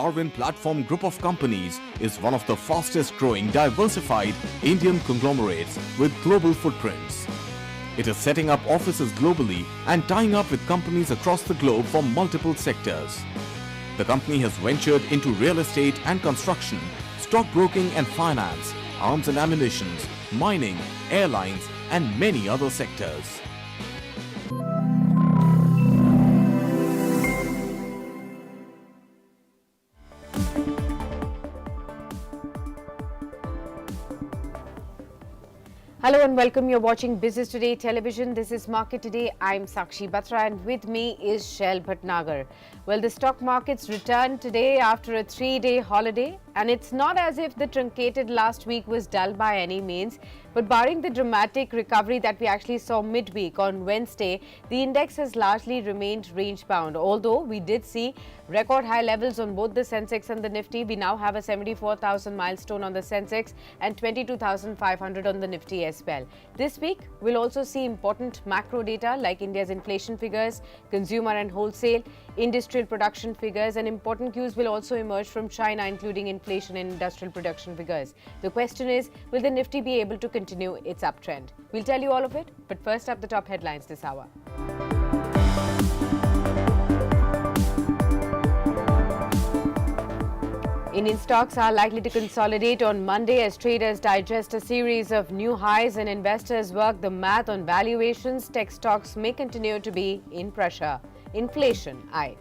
Darwin Platform Group of Companies is one of the fastest growing diversified Indian conglomerates with global footprints. It is setting up offices globally and tying up with companies across the globe from multiple sectors. The company has ventured into real estate and construction, stockbroking and finance, arms and ammunition, mining, airlines and many other sectors. Hello and welcome. You're watching Business Today Television. This is Market Today. I'm Sakshi Batra and with me is Shail Bhatnagar. Well, the stock markets returned today after a 3-day holiday, and it's not as if the truncated last week was dull by any means. But barring the dramatic recovery that we actually saw midweek on Wednesday, the index has largely remained range-bound. Although we did see record high levels on both the Sensex and the Nifty, we now have a 74,000 milestone on the Sensex and 22,500 on the Nifty as well. This week, we'll also see important macro data like India's inflation figures, consumer and wholesale, industrial production figures, and important cues will also emerge from China, including inflation and industrial production figures. The question is, will the Nifty be able to continue its uptrend? We'll tell you all of it, but first up the top headlines this hour. Indian stocks are likely to consolidate on Monday as traders digest a series of new highs and investors work the math on valuations. Tech stocks may continue to be in pressure. Inflation eyed.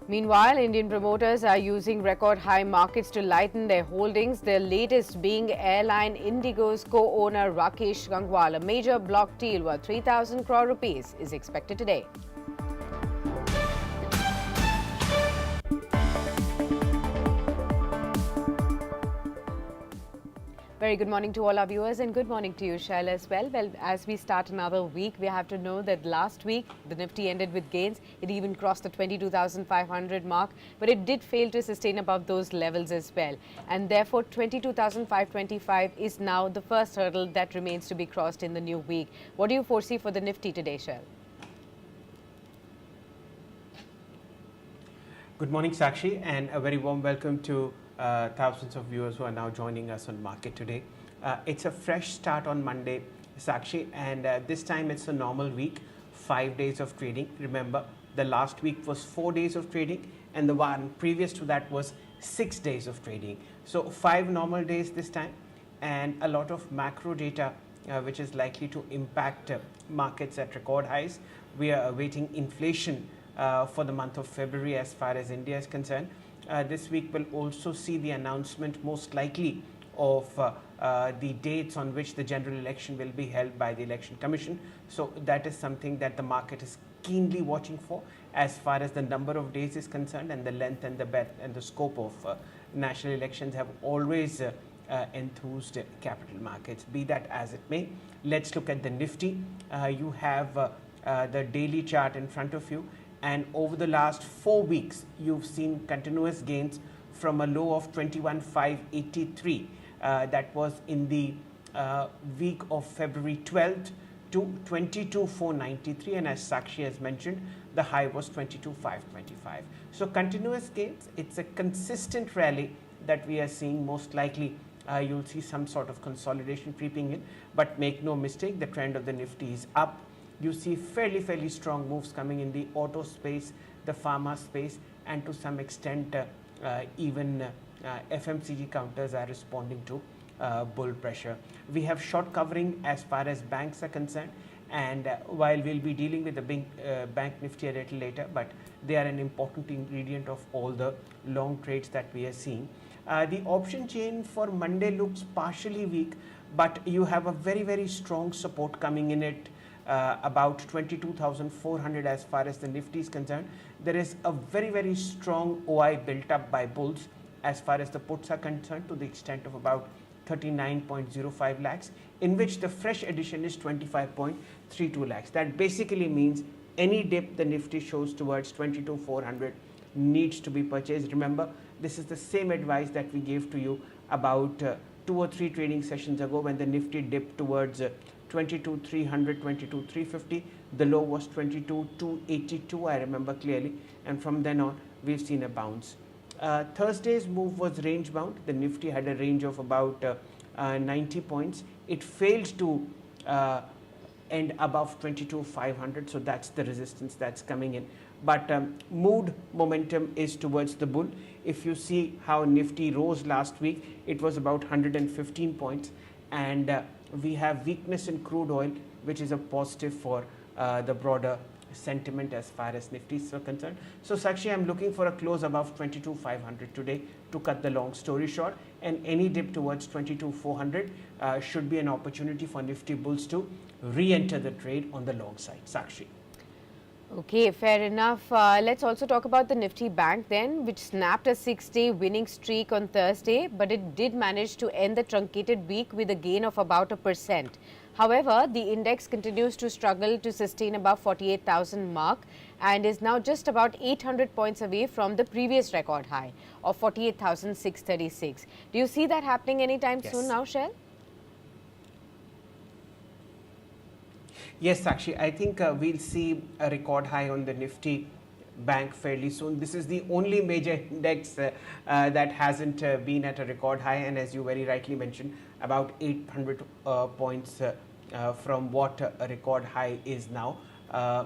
Meanwhile, Indian promoters are using record high markets to lighten their holdings, their latest being airline Indigo's co-owner Rakesh Gangwal. A major block deal worth 3,000 crore rupees is expected today. Very good morning to all our viewers and good morning to you, Shail, as well. Well, as we start another week, we have to know that last week the Nifty ended with gains. It even crossed the 22,500 mark, but it did fail to sustain above those levels as well. And therefore, 22,525 is now the first hurdle that remains to be crossed in the new week. What do you foresee for the Nifty today, Shail? Good morning, Sakshi, and a very warm welcome to thousands of viewers who are now joining us on Market Today. It's a fresh start on Monday, Sakshi, and this time it's a normal week, 5 days of trading. Remember, the last week was 4 days of trading and the one previous to that was 6 days of trading. So 5 normal days this time and a lot of macro data which is likely to impact markets at record highs. We are awaiting inflation for the month of February as far as India is concerned. This week will also see the announcement most likely of the dates on which the general election will be held by the Election Commission. So that is something that the market is keenly watching for as far as the number of days is concerned, and the length and the breadth and the scope of national elections have always enthused capital markets. Be that as it may, let's look at the Nifty. You have the daily chart in front of you. And over the last 4 weeks, you've seen continuous gains from a low of 21,583. That was in the week of February 12th to 22,493. And as Sakshi has mentioned, the high was 22,525. So continuous gains, it's a consistent rally that we are seeing. Most likely, you'll see some sort of consolidation creeping in. But make no mistake, the trend of the Nifty is up. You see fairly strong moves coming in the auto space, the pharma space, and to some extent even FMCG counters are responding to bull pressure. We have short covering as far as banks are concerned, and while we'll be dealing with the big bank Nifty a little later, but they are an important ingredient of all the long trades that we are seeing. The option chain for Monday looks partially weak, but you have a very strong support coming in it. About 22,400 as far as the Nifty is concerned. There is a very strong OI built up by bulls as far as the puts are concerned, to the extent of about 39.05 lakhs, in which the fresh addition is 25.32 lakhs. That basically means any dip the Nifty shows towards 22,400 needs to be purchased. Remember, this is the same advice that we gave to you about 2 or 3 trading sessions ago when the Nifty dipped towards 22,300, 22,350. The low was 22,282, I remember clearly. And from then on, we've seen a bounce. Thursday's move was range bound. The Nifty had a range of about 90 points. It failed to end above 22,500, so that's the resistance that's coming in. But mood momentum is towards the bull. If you see how Nifty rose last week, it was about 115 points, and we have weakness in crude oil, which is a positive for the broader sentiment as far as Nifty is concerned. So Sakshi, I'm looking for a close above 22,500 today to cut the long story short, and any dip towards 22,400 should be an opportunity for Nifty bulls to re-enter the trade on the long side. Sakshi. Okay, fair enough. Let's also talk about the Nifty Bank then, which snapped a 6-day winning streak on Thursday, but it did manage to end the truncated week with a gain of about 1%. However, the index continues to struggle to sustain above 48,000 mark and is now just about 800 points away from the previous record high of 48,636. Do you see that happening anytime soon now, Shail? Yes, Sakshi, I think we'll see a record high on the Nifty Bank fairly soon. This is the only major index that hasn't been at a record high, and as you very rightly mentioned, about 800 points from what a record high is now.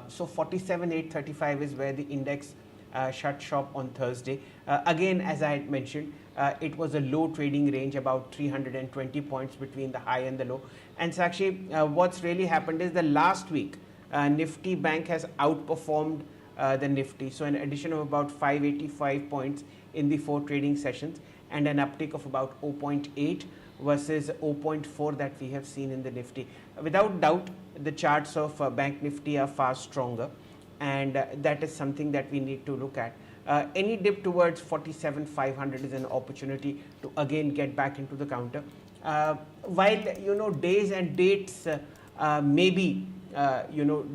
So 47,835 is where the index shut shop on Thursday. Again, as I had mentioned, it was a low trading range, about 320 points between the high and the low. And Sakshi, what's really happened is the last week, Nifty Bank has outperformed the Nifty. So an addition of about 585 points in the 4 trading sessions and an uptick of about 0.8 versus 0.4 that we have seen in the Nifty. Without doubt, the charts of Bank Nifty are far stronger, and that is something that we need to look at. Any dip towards 47,500 is an opportunity to again get back into the counter. While days and dates may be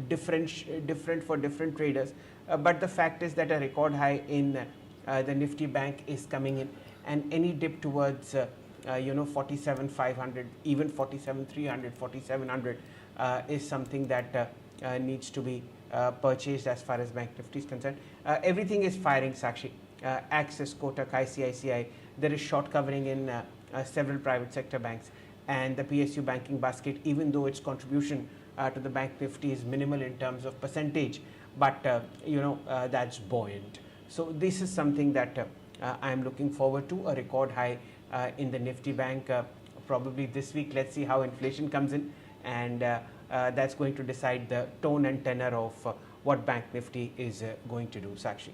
different for different traders, but the fact is that a record high in the Nifty Bank is coming in, and any dip towards 47,500, even 47,300, 4,700 is something that needs to be purchased as far as Bank Nifty is concerned. Everything is firing, Sakshi. Axis, Kotak, ICICI. There is short covering in several private sector banks, and the PSU banking basket, even though its contribution to the Bank Nifty is minimal in terms of percentage, but that's buoyant. So this is something that I am looking forward to, a record high in the Nifty Bank probably this week. Let's see how inflation comes in, and that's going to decide the tone and tenor of what Bank Nifty is going to do, Sakshi.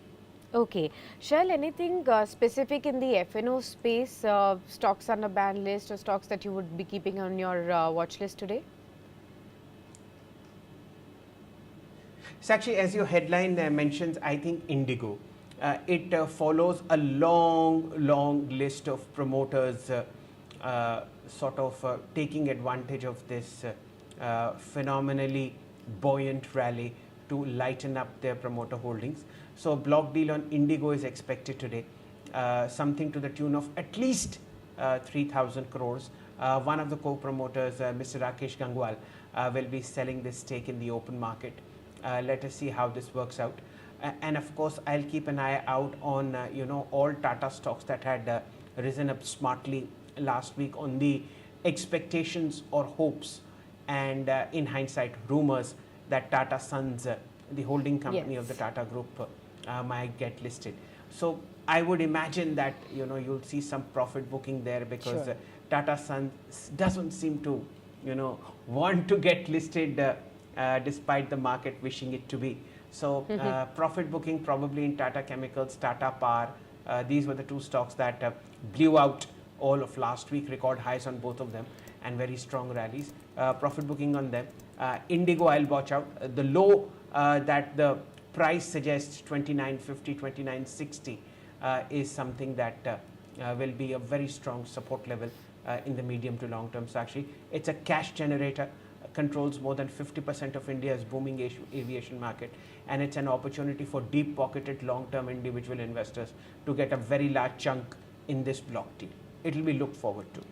Okay. Shail, anything specific in the FNO space, stocks on a ban list or stocks that you would be keeping on your watch list today? Sakshi, as your headline mentions, I think Indigo. It follows a long list of promoters taking advantage of this phenomenally buoyant rally to lighten up their promoter holdings. So block deal on Indigo is expected today, something to the tune of at least 3,000 crores. One of the co-promoters, Mr. Rakesh Gangwal, will be selling this stake in the open market. Let us see how this works out. And of course, I'll keep an eye out on all Tata stocks that had risen up smartly last week on the expectations or hopes and in hindsight rumors that Tata Sons, the holding company of the Tata Group, might get listed. So I would imagine that you'll see some profit booking there, because Tata Sons doesn't seem to want to get listed despite the market wishing it to be. So profit booking probably in Tata Chemicals, Tata Power. These were the two stocks that blew out all of last week, record highs on both of them and very strong rallies. Profit booking on them. Indigo, I'll watch out. The low that the price suggests, 29.50, 29.60, is something that will be a very strong support level in the medium to long term, Sakshi. It's a cash generator, controls more than 50% of India's booming aviation market, and it's an opportunity for deep-pocketed long-term individual investors to get a very large chunk in this block deal. It will be looked forward to.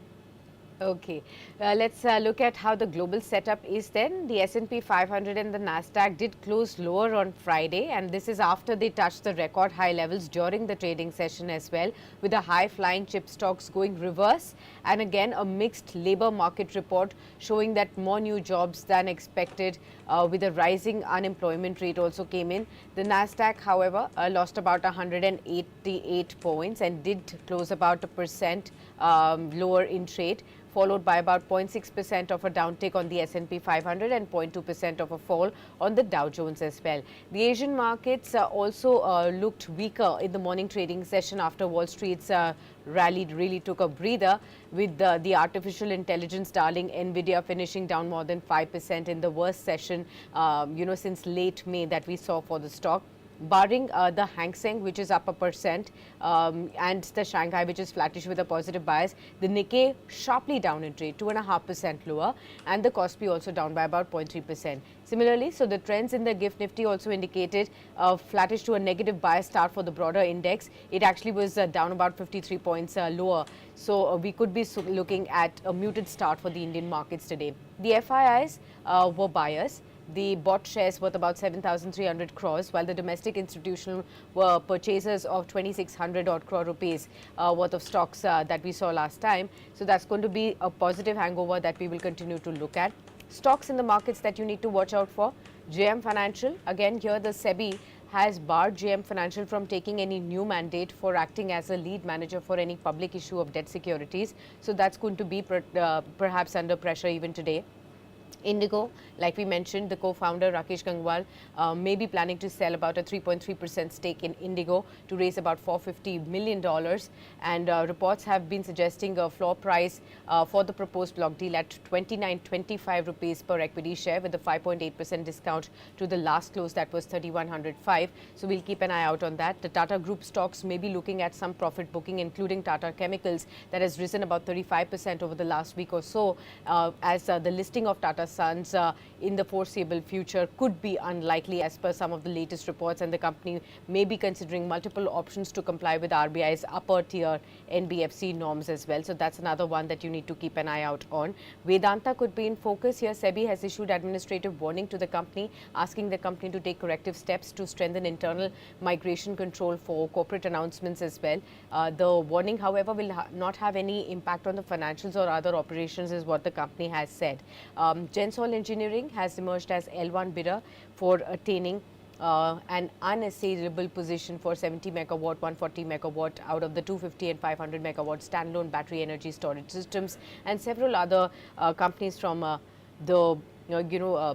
Okay, let's look at how the global setup is then. The S&P 500 and the Nasdaq did close lower on Friday, and this is after they touched the record high levels during the trading session as well, with the high flying chip stocks going reverse, and again a mixed labor market report showing that more new jobs than expected, with a rising unemployment rate also came in. The Nasdaq, however, lost about 188 points and did close about a percent lower in trade, followed by about 0.6% of a downtick on the S&P 500 and 0.2% of a fall on the Dow Jones as well. The Asian markets also looked weaker in the morning trading session after Wall Street's rally really took a breather, with the artificial intelligence darling Nvidia finishing down more than 5% in the worst session since late May that we saw for the stock. Barring the Hang Seng, which is up a percent, and the Shanghai, which is flattish with a positive bias, the Nikkei sharply down in trade, 2.5% lower, and the Kospi also down by about 0.3%. Similarly, so the trends in the GIFT Nifty also indicated flattish to a negative bias start for the broader index. It actually was down about 53 points lower. So we could be looking at a muted start for the Indian markets today. The FIIs were buyers. The bought shares worth about 7,300 crores, while the domestic institutional were purchasers of 2,600 odd crore rupees worth of stocks that we saw last time. So that's going to be a positive hangover that we will continue to look at. Stocks in the markets that you need to watch out for: JM Financial. Again, here the SEBI has barred JM Financial from taking any new mandate for acting as a lead manager for any public issue of debt securities. So that's going to be perhaps under pressure even today. Indigo, like we mentioned, the co-founder Rakesh Gangwal may be planning to sell about a 3.3% stake in Indigo to raise about $450 million. And reports have been suggesting a floor price for the proposed block deal at 29.25 rupees per equity share, with a 5.8% discount to the last close that was 3105. So we'll keep an eye out on that. The Tata Group stocks may be looking at some profit booking, including Tata Chemicals, that has risen about 35% over the last week or so, as the listing of Tata Sons in the foreseeable future could be unlikely as per some of the latest reports, and the company may be considering multiple options to comply with RBI's upper tier NBFC norms as well. So that's another one that you need to keep an eye out on. Vedanta could be in focus here. SEBI has issued administrative warning to the company, asking the company to take corrective steps to strengthen internal migration control for corporate announcements as well. The warning, however, will not have any impact on the financials or other operations, is what the company has said. Gensol Engineering has emerged as L1 bidder for attaining an unassailable position for 70 megawatt, 140 megawatt out of the 250 and 500 megawatt standalone battery energy storage systems, and several other companies from the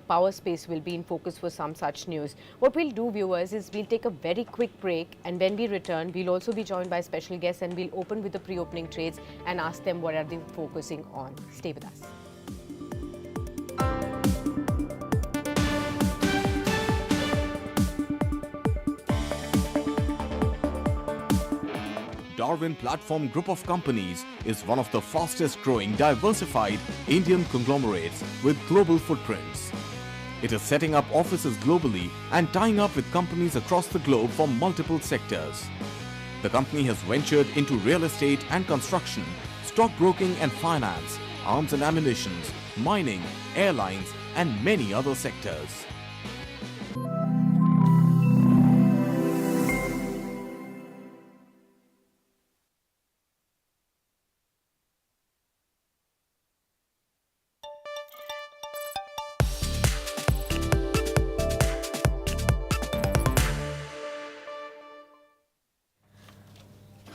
power space will be in focus for some such news. What we'll do, viewers, is we'll take a very quick break, and when we return, we'll also be joined by special guests, and we'll open with the pre-opening trades and ask them what are they focusing on. Stay with us. Darwin Platform Group of Companies is one of the fastest growing diversified Indian conglomerates with global footprints. It is setting up offices globally and tying up with companies across the globe for multiple sectors. The company has ventured into real estate and construction, stockbroking and finance, arms and ammunition, mining, airlines, and many other sectors.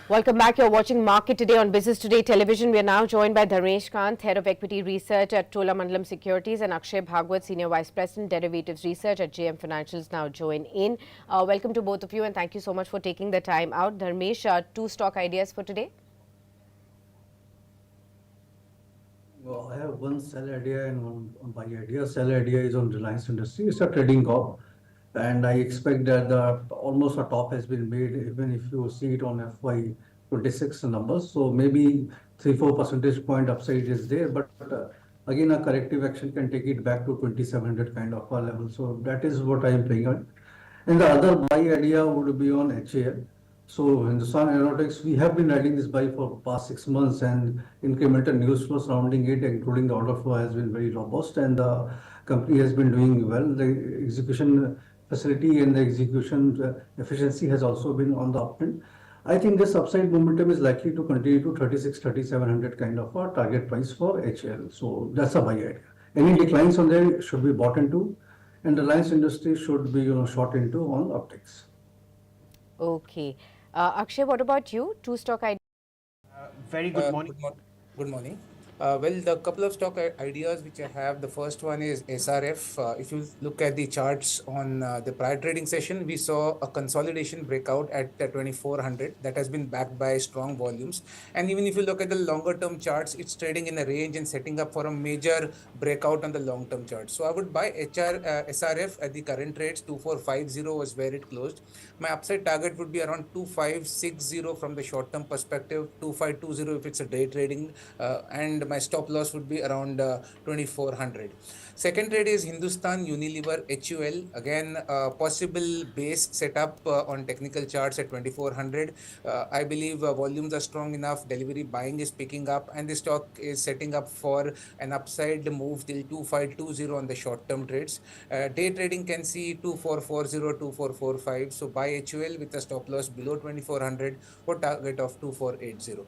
Welcome back. You're watching Market Today on Business Today Television. We are now joined by Dharmesh Kant, Head of Equity Research at Cholamandalam Securities, and Akshay Bhagwat, Senior Vice President, Derivatives Research at JM Financials, now join in. Welcome to both of you, and thank you so much for taking the time out. Dharmesh, two stock ideas for today? Well, I have one sell idea and one buy idea. Sell idea is on Reliance Industry. It's a trading call, and I expect that almost a top has been made, even if you see it on FY26 numbers. So maybe 3-4 percentage point upside is there, but again, a corrective action can take it back to 2700 kind of a level. So that is what I am playing on. And the other buy idea would be on HAL. So Hindustan Aeronautics, we have been riding this bike for past 6 months, and incremental news flow surrounding it, including the order flow, has been very robust, and the company has been doing well. The execution facility and the execution efficiency has also been on the uptrend. I think this upside momentum is likely to continue to 36, 3700 kind of a target price for HL. So that's a buy idea. Any declines on there should be bought into, and the Reliance industry should be short into on upticks. Okay. Akshay, what about you? Two stock ideas. Very good morning. Good morning. Well, the couple of stock ideas which I have, the first one is SRF. If you look at the charts on the prior trading session, we saw a consolidation breakout at 2400 that has been backed by strong volumes. And even if you look at the longer term charts, it's trading in a range and setting up for a major breakout on the long term chart. So I would buy SRF at the current rates. 2450 was where it closed. My upside target would be around 2560 from the short term perspective, 2520 if it's a day trading, and my stop loss would be around 2400. Second trade is Hindustan Unilever HUL. Again, possible base setup on technical charts at 2400. I believe volumes are strong enough, delivery buying is picking up, and the stock is setting up for an upside move till 2520 on the short term trades. Day trading can see 2440, 2445. So buy HUL with a stop loss below 2400 for target of 2480.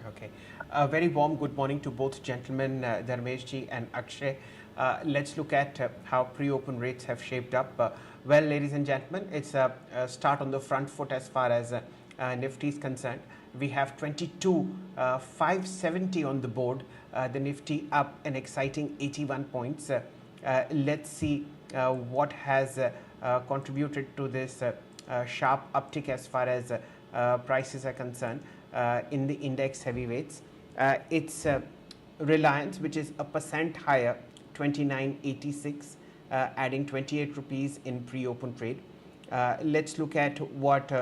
Okay. A very warm good morning to both gentlemen, Dharmeshji and Akshay. Let's look at how pre-open rates have shaped up. Well, ladies and gentlemen, it's a start on the front foot as far as Nifty is concerned. We have 22,570 on the board. The Nifty up an exciting 81 points. Let's see what has contributed to this sharp uptick as far as prices are concerned. In the index heavyweights, it's Reliance, which is a percent higher, 2986, adding 28 rupees in pre-open trade. Let's look at what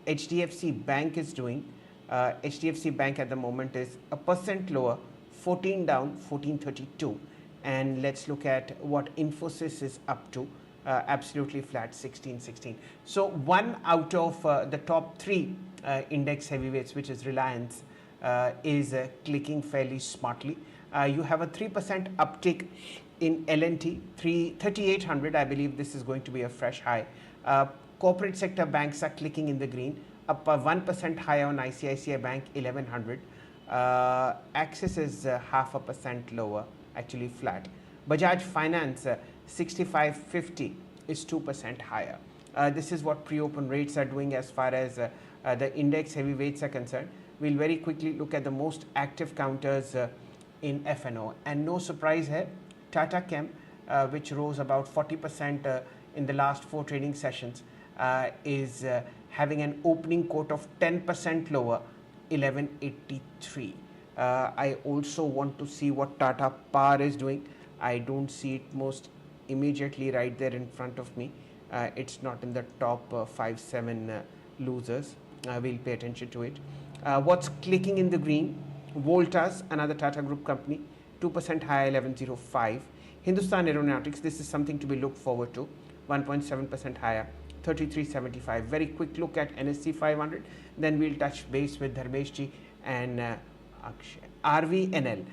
HDFC Bank is doing. HDFC Bank at the moment is a percent lower, 14 down, 1432. And let's look at what Infosys is up to. Absolutely flat, 1616. So one out of the top three index heavyweights, which is Reliance, is clicking fairly smartly. You have a 3% uptick in L&T, 3800. I believe this is going to be a fresh high. Corporate sector banks are clicking in the green, up 1% higher on ICICI Bank, 1100. Axis is 0.5% lower, actually flat. Bajaj Finance, 6550 is 2% higher. This is what pre-open rates are doing as far as the index heavyweights are concerned. We'll very quickly look at the most active counters in F&O. And no surprise here, Tata Chem, which rose about 40% in the last 4 trading sessions, is having an opening quote of 10% lower, 1183. I also want to see what Tata Power is doing. I don't see it most immediately right there in front of me. It's not in the top 5-7 losers. We'll pay attention to it. What's clicking in the green? Voltas, another Tata Group company, 2% higher, 1105. Hindustan Aeronautics, this is something to be looked forward to, 1.7% higher, 3375. Very quick look at NSE 500. Then we'll touch base with Dharmeshji and Akshay. RVNL.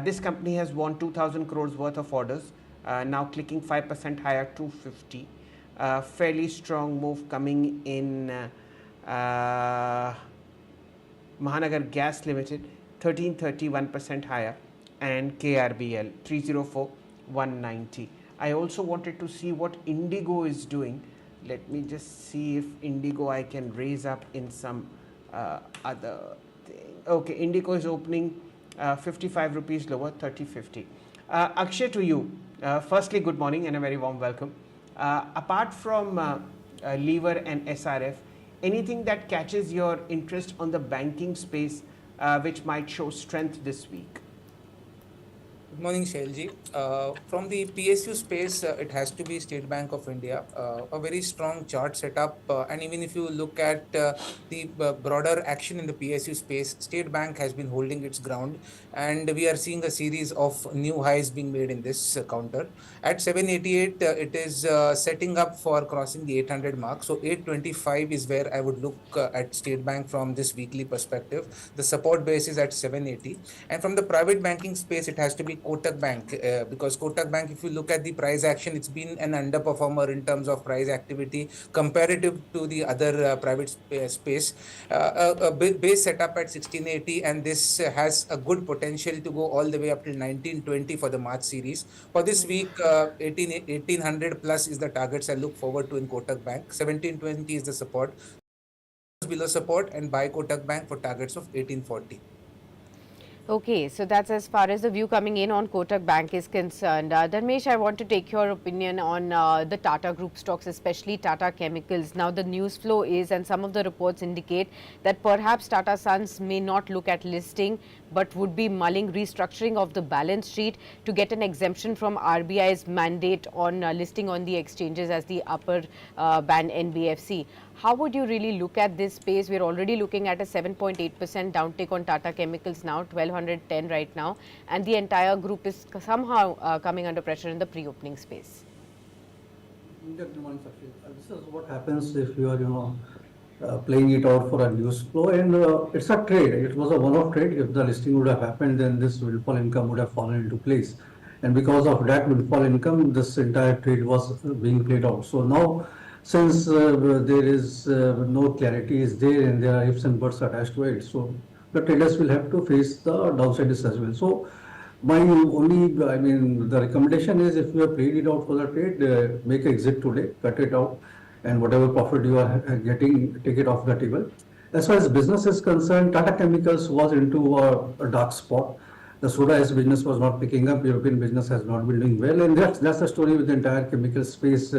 This company has won 2,000 crores worth of orders. Now clicking 5% higher, 250. Fairly strong move coming in Mahanagar Gas Limited, 1330, 1% higher, and KRBL, 304, 190. I also wanted to see what Indigo is doing. Let me just see if Indigo I can raise up in some other thing. Okay, Indigo is opening 55 rupees lower, 30.50. Akshay, to you. Firstly, good morning and a very warm welcome. Apart from Lever and SRF, anything that catches your interest on the banking space which might show strength this week? Good morning, Shailji. From the PSU space, it has to be State Bank of India. A very strong chart setup, and even if you look at the broader action in the PSU space, State Bank has been holding its ground, and we are seeing a series of new highs being made in this counter. At 788, it is setting up for crossing the 800 mark. So 825 is where I would look at State Bank from this weekly perspective. The support base is at 780. And from the private banking space, it has to be Kotak Bank, because Kotak Bank, if you look at the price action, it's been an underperformer in terms of price activity comparative to the other private space. Base setup at 1680, and this has a good potential to go all the way up till 1920 for the March series. For this week, 1800 plus is the targets I look forward to in Kotak Bank. 1720 is the support. Below support, and buy Kotak Bank for targets of 1840. Okay, so that's as far as the view coming in on Kotak Bank is concerned. Dharmesh, I want to take your opinion on the Tata Group stocks, especially Tata Chemicals. Now, the news flow is, and some of the reports indicate that perhaps Tata Sons may not look at listing, but would be mulling restructuring of the balance sheet to get an exemption from RBI's mandate on listing on the exchanges as the upper band NBFC. How would you really look at this space? We're already looking at a 7.8% downtick on Tata Chemicals now, 1210 right now, and the entire group is somehow coming under pressure in the pre-opening space. This is what happens if you are, playing it out for a news flow, and it's a trade. It was a one-off trade. If the listing would have happened, then this windfall income would have fallen into place, and because of that windfall income, this entire trade was being played out. So now, since there is no clarity is there, and there are ifs and buts attached to it, so the traders will have to face the downside risk as well. So my only, I mean, the recommendation is if you have played it out for the trade, make an exit today, cut it out, and whatever profit you are getting, take it off the table. As far as business is concerned, Tata Chemicals was into a dark spot. The soda ash business was not picking up. European business has not been doing well, and that's the story with the entire chemical space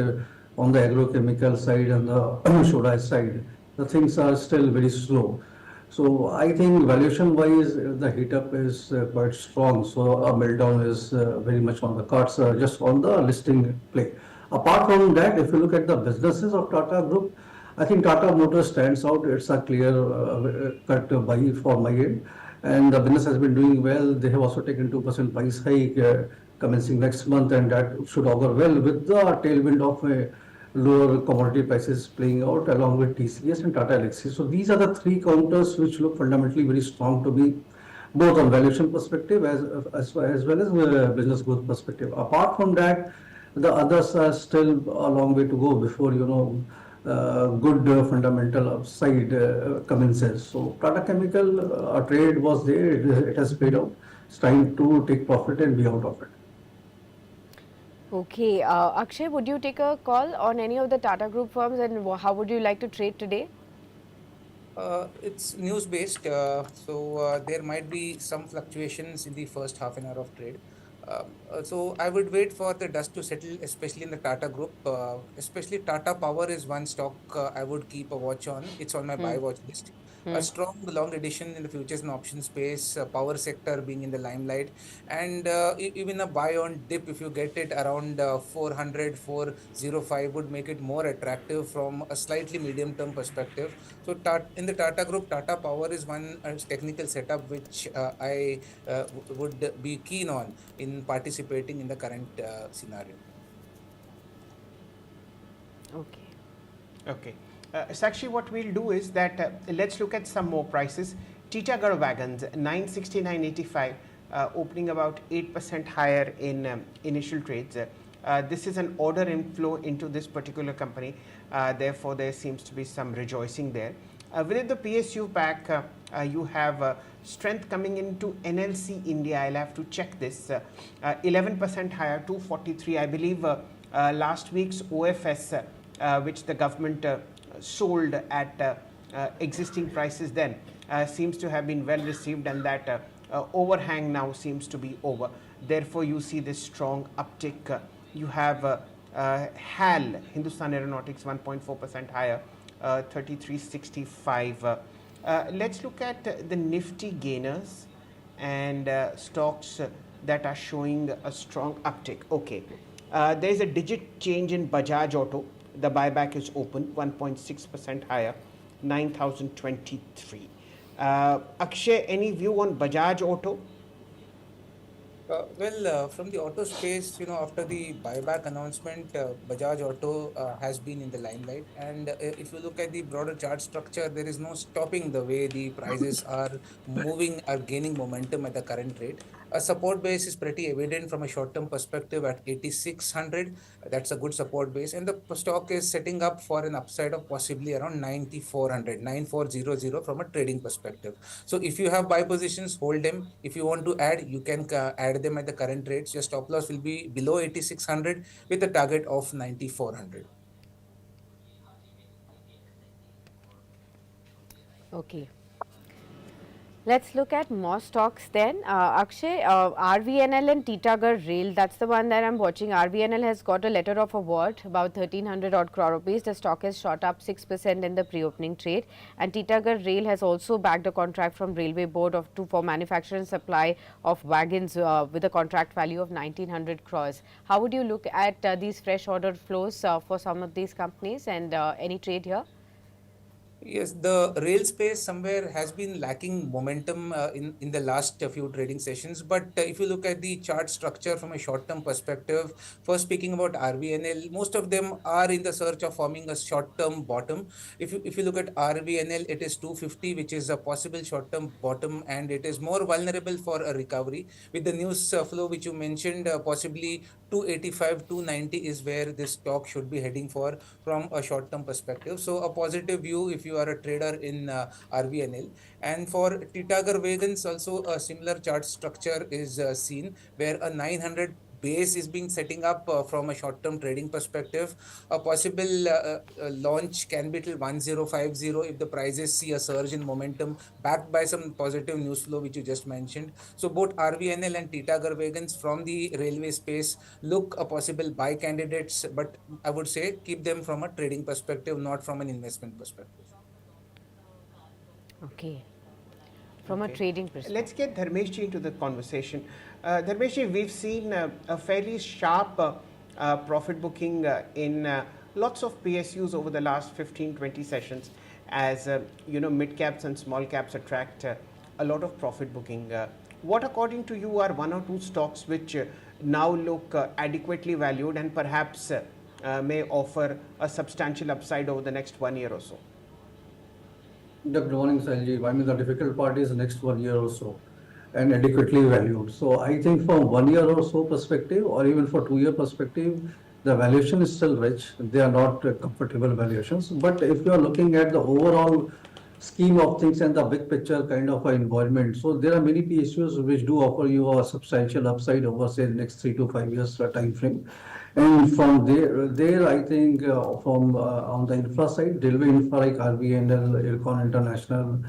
on the agrochemical side and the soda ash side. The things are still very slow. So I think valuation-wise, the heat-up is quite strong. So a meltdown is very much on the cards, just on the listing play. Apart from that, if you look at the businesses of Tata Group, I think Tata Motors stands out. It's a clear cut buy for my end, and the business has been doing well. They have also taken 2% price hike commencing next month, and that should augur well with the tailwind of lower commodity prices playing out along with TCS and Tata Elxsi. So these are the three counters which look fundamentally very strong to me, both on valuation perspective as well as business growth perspective. Apart from that, the others are still a long way to go before good fundamental upside commences. So Tata Chemical trade was there, it has paid out. It's time to take profit and be out of it. Okay, Akshay, would you take a call on any of the Tata Group firms, and how would you like to trade today? It's news based, so there might be some fluctuations in the first half an hour of trade. So I would wait for the dust to settle, especially in the Tata Group. Especially Tata Power is one stock I would keep a watch on. It's on my buy watch list. A strong long addition in the futures and options space, power sector being in the limelight, and even a buy on dip if you get it around 400, 405 would make it more attractive from a slightly medium term perspective. So in the Tata Group, Tata Power is one technical setup which I would be keen on in participating in the current scenario. Okay. Okay. Sakshi, what we'll do is that let's look at some more prices. Titagarh Wagons, 969.85, opening about 8% higher in initial trades. This is an order inflow into this particular company. Therefore, there seems to be some rejoicing there. Within the PSU pack, you have strength coming into NLC India. I'll have to check this. 11% higher, 243. I believe last week's OFS, which the government sold at existing prices then, seems to have been well received, and that overhang now seems to be over. Therefore, you see this strong uptick. You have HAL, Hindustan Aeronautics, 1.4% higher, 3365. Let's look at the Nifty gainers and stocks that are showing a strong uptick. Okay. There is a digit change in Bajaj Auto. The buyback is open, 1.6% higher, 9,023. Akshay, any view on Bajaj Auto? From the auto space, after the buyback announcement, Bajaj Auto has been in the limelight. And if you look at the broader chart structure, there is no stopping the way the prices are moving, are gaining momentum at the current rate. A support base is pretty evident from a short-term perspective at 8,600. That's a good support base. And the stock is setting up for an upside of possibly around 9,400, 9,400 from a trading perspective. So if you have buy positions, hold them. If you want to add, you can add them at the current rates. Your stop loss will be below 8,600 with a target of 9,400. Okay. Let's look at more stocks then. Akshay, RVNL and Titagar Rail, that's the one that I'm watching. RVNL has got a letter of award, about 1300 odd crore rupees. The stock has shot up 6% in the pre-opening trade. And Titagar Rail has also bagged a contract from Railway Board for manufacture and supply of wagons with a contract value of 1900 crores. How would you look at these fresh order flows for some of these companies, and any trade here? Yes, the rail space somewhere has been lacking momentum in the last few trading sessions. But if you look at the chart structure from a short-term perspective, first speaking about RVNL, most of them are in the search of forming a short-term bottom. If you look at RVNL, it is 250, which is a possible short-term bottom, and it is more vulnerable for a recovery. With the news flow which you mentioned, possibly 285, 290 is where this stock should be heading for from a short-term perspective. So a positive view if you are a trader in RVNL. And for Titagar Wagons, also a similar chart structure is seen, where a 900 base is being setting up from a short-term trading perspective. A possible launch can be till 1050 if the prices see a surge in momentum backed by some positive news flow which you just mentioned. So both RVNL and Titagar Wagons from the railway space look a possible buy candidates, but I would say keep them from a trading perspective, not from an investment perspective. Okay. From a trading perspective. Let's get Dharmesh ji into the conversation. Dharmesh ji, we've seen a fairly sharp profit booking in lots of PSUs over the last 15-20 sessions as mid caps and small caps attract a lot of profit booking. What according to you are one or two stocks which now look adequately valued and perhaps may offer a substantial upside over the next 1 year or so? Good morning, Sanjeev. I mean, the difficult part is next 1 year or so and adequately valued. So I think from 1 year or so perspective, or even for 2 year perspective, the valuation is still rich. They are not comfortable valuations. But if you are looking at the overall scheme of things and the big picture kind of environment, so there are many PSUs which do offer you a substantial upside over say next 3 to 5 years time frame. And from there I think from on the infra side, railway infra like RVNL, Ircon International,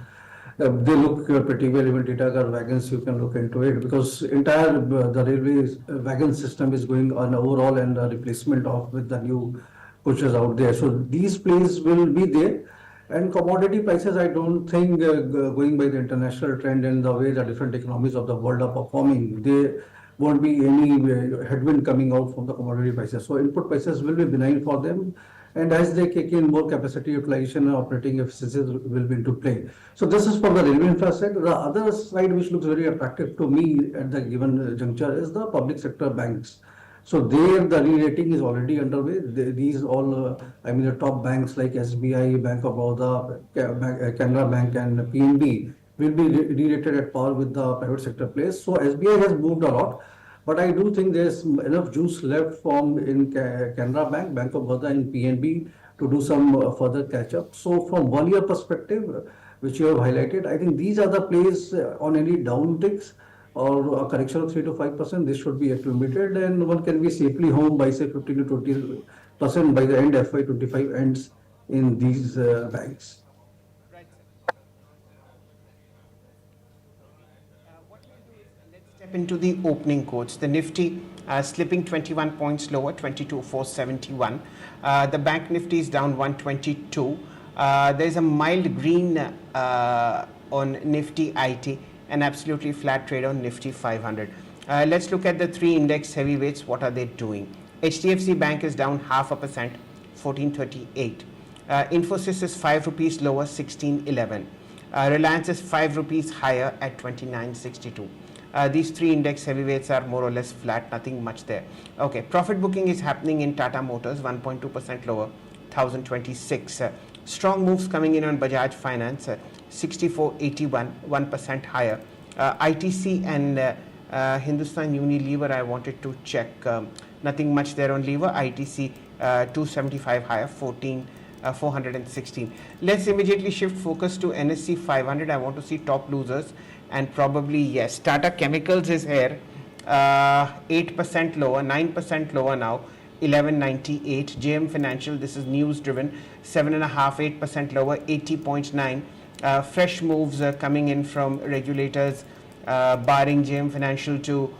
they look pretty well. Even Titagar wagons, you can look into it because entire the railway wagon system is going on overall and replacement of with the new coaches out there. So these plays will be there. And commodity prices, I don't think going by the international trend and the way the different economies of the world are performing, there won't be any headwind coming out from the commodity prices. So input prices will be benign for them. And as they kick in, more capacity utilization and operating efficiencies will be into play. So this is for the railway infra side. The other side which looks very attractive to me at the given juncture is the public sector banks. So there the re-rating is already underway. These all, I mean the top banks like SBI, Bank of Baroda, Canara Bank and PNB will be re-rated at par with the private sector players. So SBI has moved a lot. But I do think there's enough juice left from in Canara Bank, Bank of Baroda and PNB to do some further catch up. So from 1 year perspective, which you have highlighted, I think these are the plays on any down ticks or a correction of 3 to 5%, this should be accumulated and one can be safely home by say 15 to 20% by the end FY25 ends in these banks. Step into the opening quotes. The Nifty slipping 21 points lower, 22,471. The Bank Nifty is down 122. There's a mild green on Nifty IT, an absolutely flat trade on Nifty 500. Let's look at the three index heavyweights. What are they doing? HDFC Bank is down 0.5%, 1438. Infosys is 5 rupees lower, 1611. Reliance is 5 rupees higher at 2962. These three index heavyweights are more or less flat, nothing much there. Okay, profit booking is happening in Tata Motors, 1.2% lower, 1026. Strong moves coming in on Bajaj Finance, 6481, 1% higher. ITC and Hindustan Unilever, I wanted to check. Nothing much there on lever. ITC 275 higher, 416. Let's immediately shift focus to NSE 500. I want to see top losers, and probably yes, Tata Chemicals is here, 8% lower, 9% lower now, 1198. JM Financial, this is news driven, 7.5%, 8% lower, 80.9. Fresh moves coming in from regulators, barring JM Financial to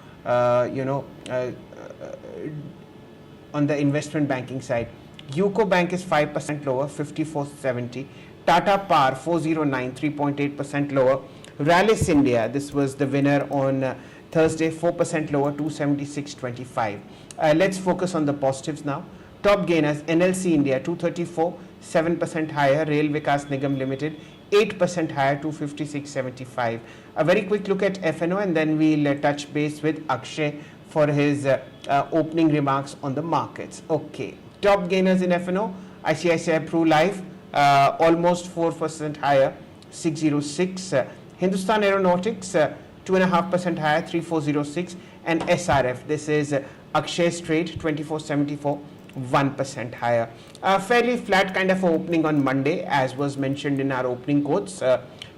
on the investment banking side. UCO Bank is 5% lower, 5470. Tata Power 409, 3.8% lower. Rallis India, this was the winner on Thursday, 4% lower, 276.25. Let's focus on the positives now. Top gainers, NLC India 234, 7% higher. Rail Vikas Nigam Limited 8% higher, 256.75. A very quick look at FNO, and then we'll touch base with Akshay for his opening remarks on the markets. Okay, top gainers in FNO, ICICI Pru Life almost 4% higher, 606. Hindustan Aeronautics 2.5% higher, 3406. And SRF, this is Akshay's trade, 2474, 1% higher. Fairly flat kind of opening on Monday, as was mentioned in our opening quotes.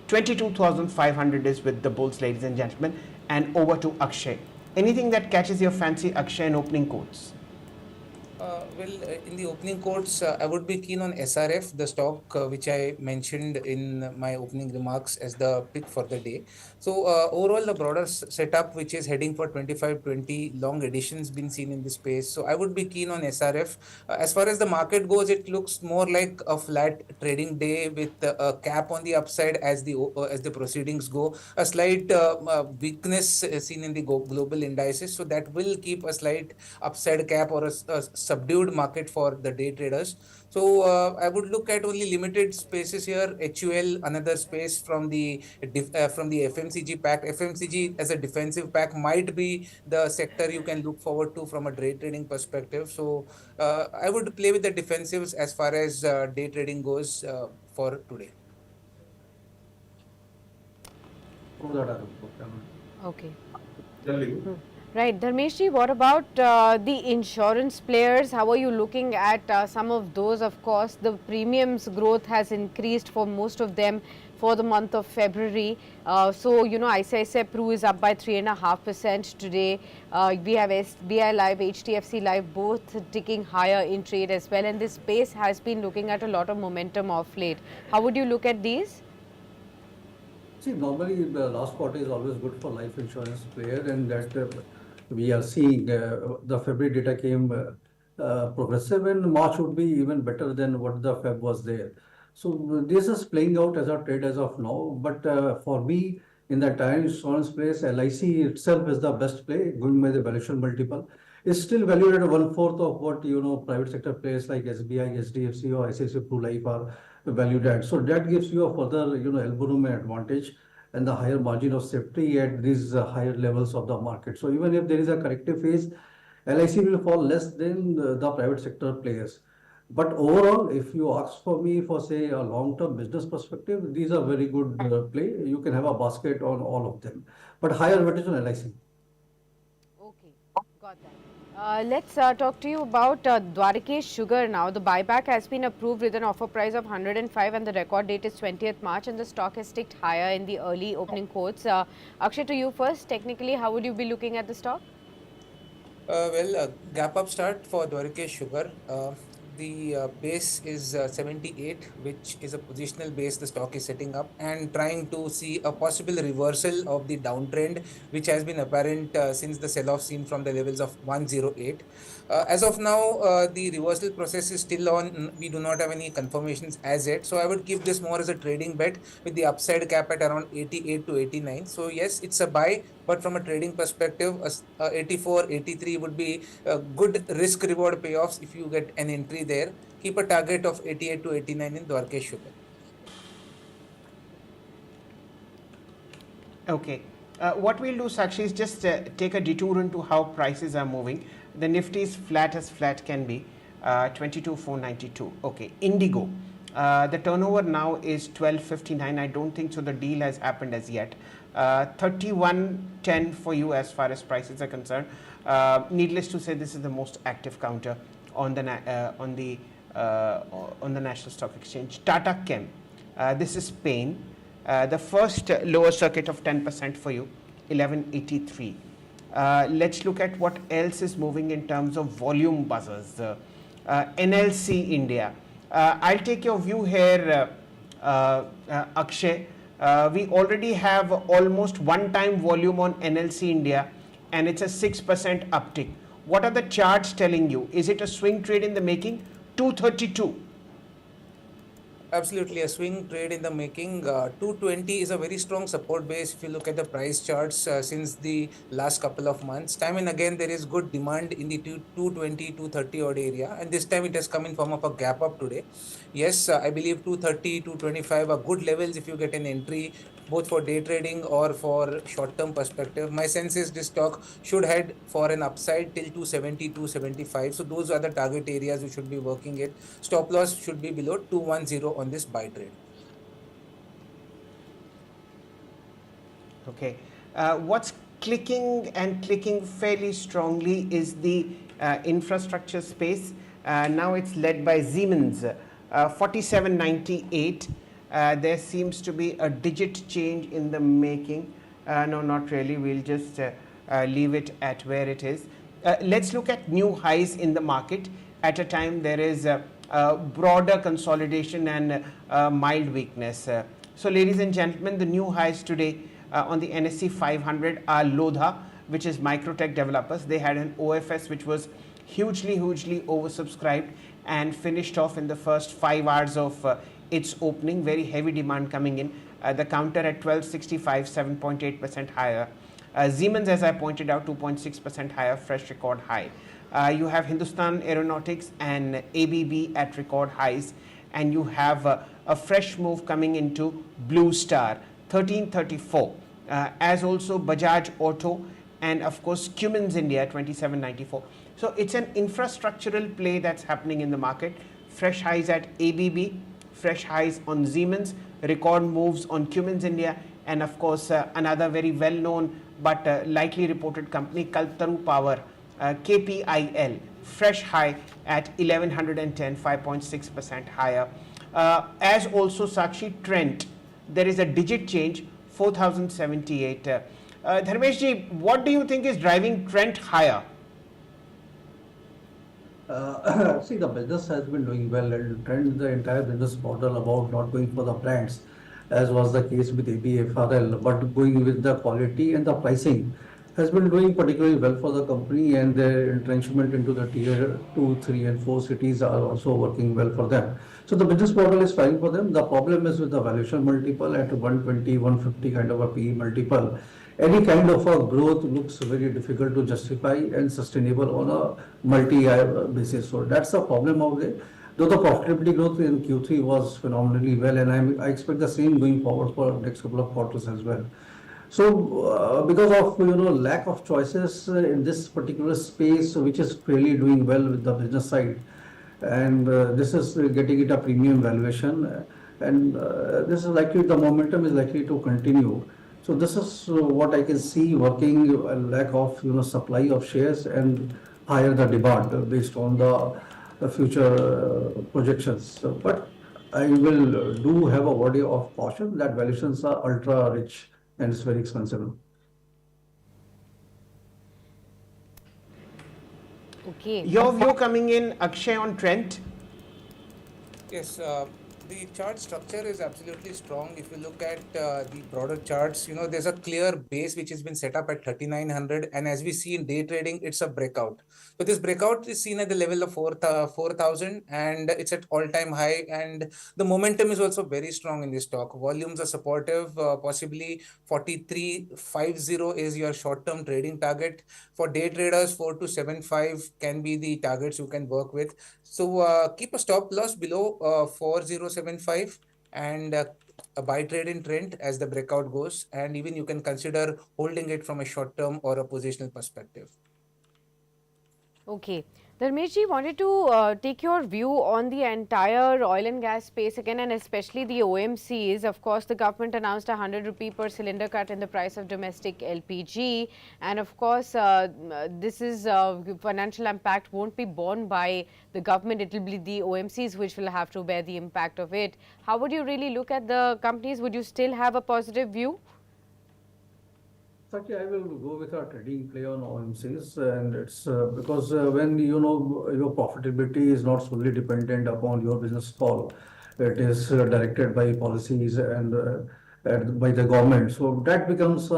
22,500 is with the bulls, ladies and gentlemen. And over to Akshay. Anything that catches your fancy, Akshay, in opening quotes? In the opening quotes, I would be keen on SRF, the stock which I mentioned in my opening remarks as the pick for the day. So overall, the broader setup, which is heading for 25-20 long additions, been seen in this space. So I would be keen on SRF. As far as the market goes, it looks more like a flat trading day with a cap on the upside as the proceedings go. A slight weakness seen in the global indices, so that will keep a slight upside cap or a subdued market for the day traders. So I would look at only limited spaces here. HUL, another space from the FMCG pack. FMCG as a defensive pack might be the sector you can look forward to from a day trading perspective. So I would play with the defensives as far as day trading goes for today. Okay. Right, Dharmeshji, what about the insurance players? How are you looking at some of those? Of course, the premiums growth has increased for most of them for the month of February. So, ICICI Pru is up by 3.5% today. We have SBI Live, HDFC Live, both ticking higher in trade as well. And this space has been looking at a lot of momentum of late. How would you look at these? See, normally the last quarter is always good for life insurance player, and that we are seeing the February data came progressive, and March would be even better than what the Feb was there. So this is playing out as a trade as of now. But for me, in the entire insurance place, LIC itself is the best play, going by the valuation multiple. It's still valued at 1/4 of what private sector players like SBI, HDFC, or ICICI Pru Life are valued at. So that gives you a further elbow room advantage and the higher margin of safety at these higher levels of the market. So even if there is a corrective phase, LIC will fall less than the private sector players. But overall, if you ask for me for say a long-term business perspective, these are very good play. You can have a basket on all of them, but higher weightage on LIC. Okay, got that. Let's talk to you about Dwarkesh Sugar now. The buyback has been approved with an offer price of 105 and the record date is 20th March, and the stock has ticked higher in the early opening quotes. Akshay, to you first. Technically, how would you be looking at the stock? Gap up start for Dwarkesh Sugar. the base is 78, which is a positional base the stock is setting up and trying to see a possible reversal of the downtrend, which has been apparent since the sell-off seen from the levels of 108. As of now, the reversal process is still on. We do not have any confirmations as yet. So I would keep this more as a trading bet with the upside cap at around 88 to 89. So yes, it's a buy, but from a trading perspective, 84, 83 would be good risk reward payoffs if you get an entry there. Keep a target of 88 to 89 in Dwarkesh Sugar. Okay. What we'll do, Sakshi, is just take a detour into how prices are moving. The Nifty is flat as flat can be, 22,492. Okay. Indigo. The turnover now is 1259. I don't think so. The deal has happened as yet. 3110 for you as far as prices are concerned. Needless to say, this is the most active counter on the National Stock Exchange. Tata Chem. This is Spain. The first lower circuit of 10% for you, 1183. Let's look at what else is moving in terms of volume buzzers. NLC India. I'll take your view here, Akshay. We already have almost one-time volume on NLC India, and it's a 6% uptick. What are the charts telling you? Is it a swing trade in the making? 232. Absolutely, a swing trade in the making. 220 is a very strong support base if you look at the price charts since the last couple of months. Time and again, there is good demand in the 220, 230 odd area, and this time it has come in form of a gap up today. Yes, I believe 230, 225 are good levels if you get an entry, both for day trading or for short-term perspective. My sense is this stock should head for an upside till 270, 275. So those are the target areas you should be working at. Stop loss should be below 210 on this buy trade. Okay. What's clicking fairly strongly is the infrastructure space. Now it's led by Siemens, 4798. There seems to be a digit change in the making. No, not really. We'll just leave it at where it is. Let's look at new highs in the market. At a time there is broader consolidation and mild weakness. So ladies and gentlemen, the new highs today on the NSE 500 are Lodha, which is Microtech Developers. They had an OFS which was hugely oversubscribed and finished off in the first 5 hours of its opening. Very heavy demand coming in. The counter at 1265, 7.8% higher. Siemens, as I pointed out, 2.6% higher, fresh record high. You have Hindustan Aeronautics and ABB at record highs, and you have a fresh move coming into Blue Star, 1334, as also Bajaj Auto, and of course Cummins India, 2794. So it's an infrastructural play that's happening in the market. Fresh highs at ABB, fresh highs on Siemens, record moves on Cummins India, and of course another very well known but lightly reported company, Kalpataru Power, KPIL, fresh high at 1110, 5.6% higher. As also Sakshi, Trent, there is a digit change, 4078. Dharmeshji, what do you think is driving Trent higher? See, the business has been doing well, and trend the entire business model about not going for the brands, as was the case with ABFRL, but going with the quality and the pricing has been doing particularly well for the company, and their entrenchment into the tier 2, 3, and 4 cities are also working well for them. So the business model is fine for them. The problem is with the valuation multiple at 120, 150 kind of a PE multiple. Any kind of a growth looks very difficult to justify and sustainable on a multi-year basis. So that's the problem of it. Though the profitability growth in Q3 was phenomenally well, and I expect the same going forward for next couple of quarters as well. So because of lack of choices in this particular space, which is really doing well with the business side, and this is getting it a premium valuation, and this is likely, the momentum is likely to continue. So this is what I can see working, a lack of supply of shares and higher the demand based on the future projections. So, but I will do have a word of caution that valuations are ultra rich and it's very expensive. Okay. Your view coming in, Akshay, on Trent? Yes, the chart structure is absolutely strong. If you look at the broader charts, there's a clear base which has been set up at 3,900. And as we see in day trading, it's a breakout. So this breakout is seen at the level of 4,000 and it's at all-time high. And the momentum is also very strong in this stock. Volumes are supportive. Possibly 43.50 is your short-term trading target. For day traders, 4 to 7.5 can be the targets you can work with. So keep a stop loss below 4075 and a buy trade in trend as the breakout goes. And even you can consider holding it from a short term or a positional perspective. Okay. Dharmeshji, wanted to take your view on the entire oil and gas space again, and especially the OMCs. Of course, the government announced a 100 rupee per cylinder cut in the price of domestic LPG. And of course, this is financial impact won't be borne by the government. It will be the OMCs which will have to bear the impact of it. How would you really look at the companies? Would you still have a positive view? Actually, I will go with a trading play on OMCs, and it's because when your profitability is not solely dependent upon your business call, it is directed by policies and by the government. So that becomes,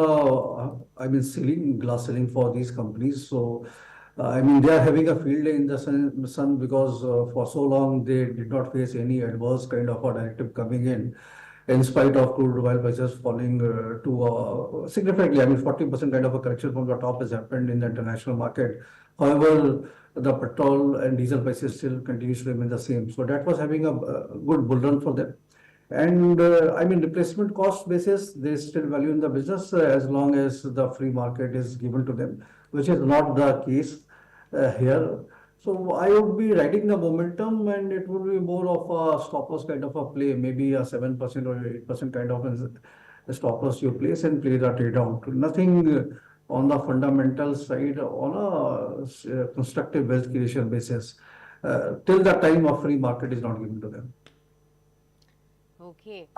ceiling, glass ceiling for these companies. So, they are having a field day in the sun because for so long they did not face any adverse kind of a directive coming in spite of crude oil prices falling to significantly, 40% kind of a correction from the top has happened in the international market. However, the petrol and diesel prices still continues to remain the same. So that was having a good bull run for them. And replacement cost basis, they still value in the business as long as the free market is given to them, which is not the case here. So I would be riding the momentum, and it would be more of a stop loss kind of a play, maybe a 7% or 8% kind of a stop loss you place and play the trade out. Nothing on the fundamental side on a constructive wealth creation basis till the time of free market is not given to them. Okay.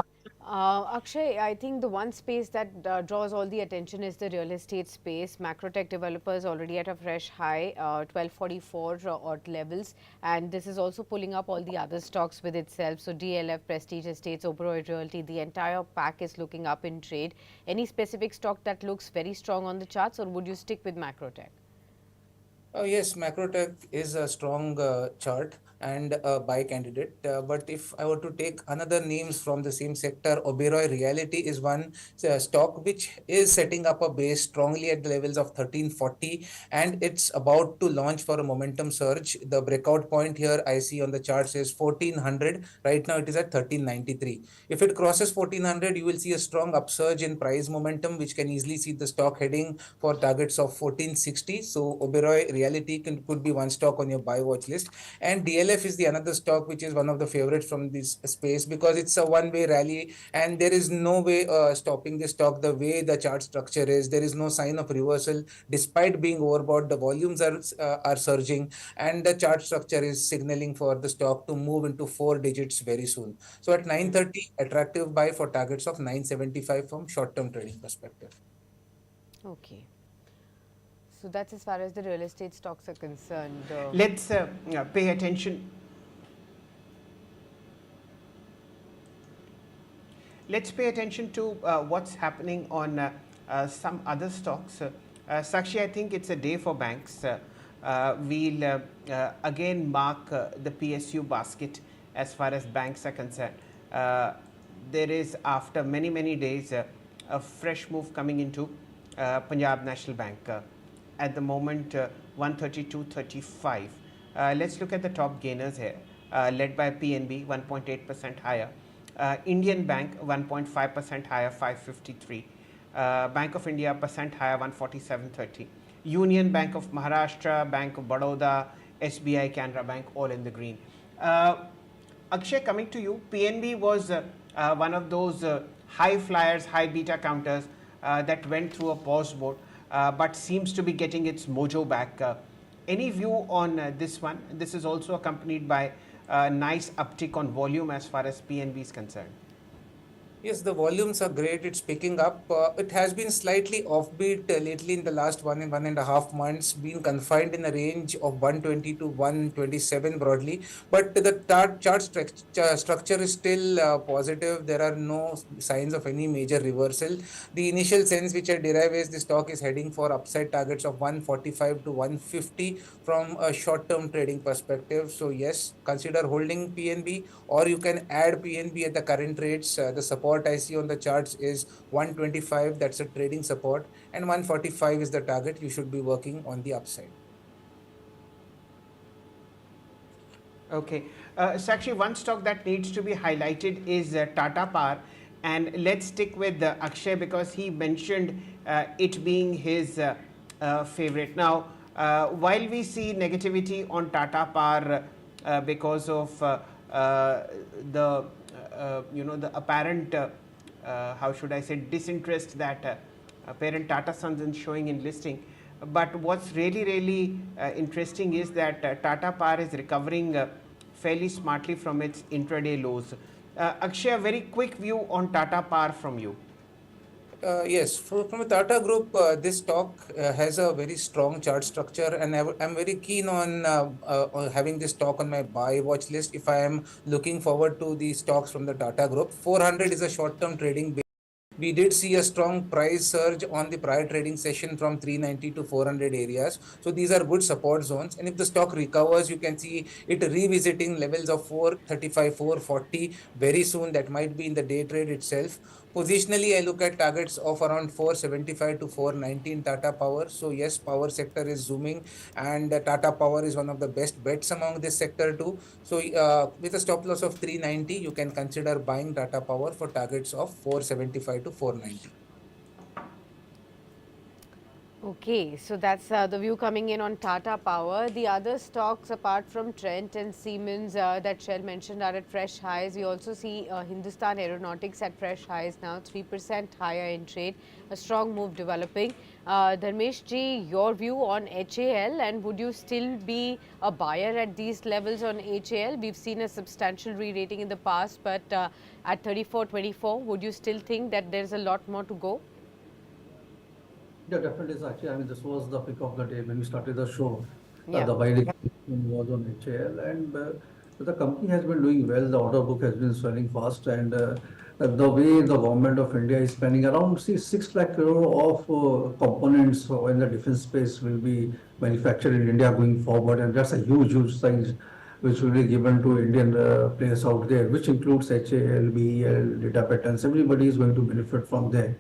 Akshay, I think the one space that draws all the attention is the real estate space. Macrotech developers already at a fresh high, 1244 odd levels, and this is also pulling up all the other stocks with itself. So DLF, Prestige Estates, Oberoi Realty, the entire pack is looking up in trade. Any specific stock that looks very strong on the charts, or would you stick with Macrotech? Oh, yes, Macrotech is a strong chart and a buy candidate. But if I were to take another names from the same sector, Oberoi Reality is one stock which is setting up a base strongly at the levels of 1340 and it's about to launch for a momentum surge. The breakout point here I see on the charts is 1400. Right now it is at 1393. If it crosses 1400, you will see a strong upsurge in price momentum, which can easily see the stock heading for targets of 1460. So Oberoi Reality could be one stock on your buy watch list. And DLF is the another stock which is one of the favorites from this space because it's a one-way rally and there is no way stopping the stock the way the chart structure is. There is no sign of reversal despite being overbought. The volumes are surging and the chart structure is signaling for the stock to move into 4 digits very soon. So at 930, attractive buy for targets of 975 from short-term trading perspective. Okay. So that's as far as the real estate stocks are concerned. Let's pay attention. Let's pay attention to what's happening on some other stocks. Sakshi, I think it's a day for banks. We'll again mark the PSU basket as far as banks are concerned. There is, after many, many days, a fresh move coming into Punjab National Bank. At the moment, 132.35. Let's look at the top gainers here, led by PNB, 1.8% higher. Indian Bank, 1.5% higher, 553. Bank of India, percent higher, 147.30. Union Bank of Maharashtra, Bank of Baroda, SBI, Canara Bank, all in the green. Akshay, coming to you, PNB was one of those high flyers, high beta counters that went through a pause mode, but seems to be getting its mojo back. Any view on this one? This is also accompanied by a nice uptick on volume as far as PNB is concerned. Yes, the volumes are great. It's picking up. It has been slightly offbeat lately in the last 1.5 months, been confined in a range of 120 to 127 broadly. But the chart structure is still positive. There are no signs of any major reversal. The initial sense which I derive is the stock is heading for upside targets of 145 to 150 from a short-term trading perspective. So yes, consider holding PNB, or you can add PNB at the current rates. The support I see on the charts is 125, that's a trading support, and 145 is the target. You should be working on the upside. Okay. Sakshi, one stock that needs to be highlighted is Tata Power. And let's stick with Akshay because he mentioned it being his favorite. Now, while we see negativity on Tata Power because of the the apparent how should I say disinterest that parent Tata Sons is showing in listing. But what's really interesting is that Tata Power is recovering fairly smartly from its intraday lows. Akshay, a very quick view on Tata Power from you. Yes, from a Tata Group, this stock has a very strong chart structure, and I'm very keen on having this stock on my buy watch list if I am looking forward to the stocks from the Tata Group. 400 is a short-term trading. We did see a strong price surge on the prior trading session from 390 to 400 areas. So these are good support zones. And if the stock recovers, you can see it revisiting levels of 435, 440 very soon. That might be in the day trade itself. Positionally, I look at targets of around 475 to 490 in Tata Power. So yes, power sector is zooming, and Tata Power is one of the best bets among this sector too. So with a stop loss of 390, you can consider buying Tata Power for targets of 475 to 490. Okay, so that's the view coming in on Tata Power. The other stocks, apart from Trent and Siemens that Shell mentioned, are at fresh highs. We also see Hindustan Aeronautics at fresh highs now, 3% higher in trade. A strong move developing. Dharmesh ji, your view on HAL, and would you still be a buyer at these levels on HAL? We've seen a substantial re-rating in the past, but at 34.24, would you still think that there's a lot more to go? Yeah, definitely, Sakshi. I mean, this was the pick of the day when we started the show. Yeah. The buy was on HAL, and the company has been doing well. The order book has been swelling fast, and the way the government of India is spending around 6 lakh crore of components in the defense space will be manufactured in India going forward, and that's a huge size which will be given to Indian players out there, which includes HAL, BEL, data patterns. Everybody is going to benefit from there.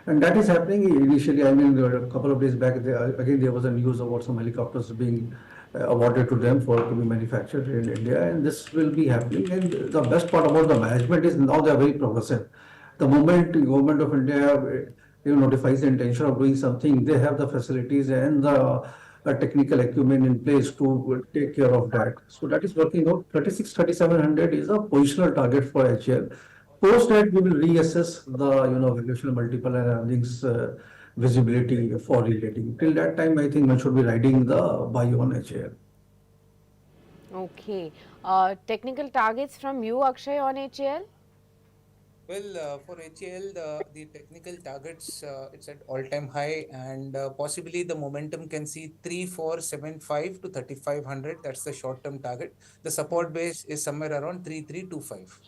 And that is happening initially. I mean, a couple of days back, again, there was a news about some helicopters being awarded to them for to be manufactured in India, and this will be happening. And the best part about the management is now they are very progressive. The moment the government of India, notifies the intention of doing something, they have the facilities and the technical acumen in place to take care of that. So that is working out. 36, 3700 is a positional target for HL. Post that, we will reassess the valuation multiple and earnings visibility for relating. Till that time, I think one should be riding the buy on HAL. Okay. Technical targets from you, Akshay, on HAL? Well, for HAL, the technical targets, it's at all-time high, and possibly the momentum can see 3475 to 3500. That's the short-term target. The support base is somewhere around 3325.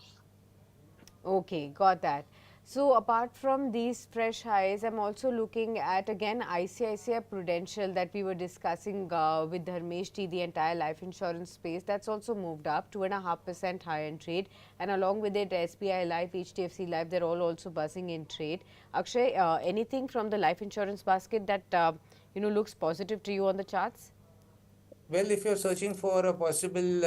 Okay, got that. So apart from these fresh highs, I'm also looking at again ICICI Prudential that we were discussing with Dharmesh Ji, the entire life insurance space. That's also moved up 2.5% higher in trade, and along with it, SBI Life, HDFC Life, they're all also buzzing in trade. Akshay, anything from the life insurance basket that looks positive to you on the charts? Well, if you're searching for a possible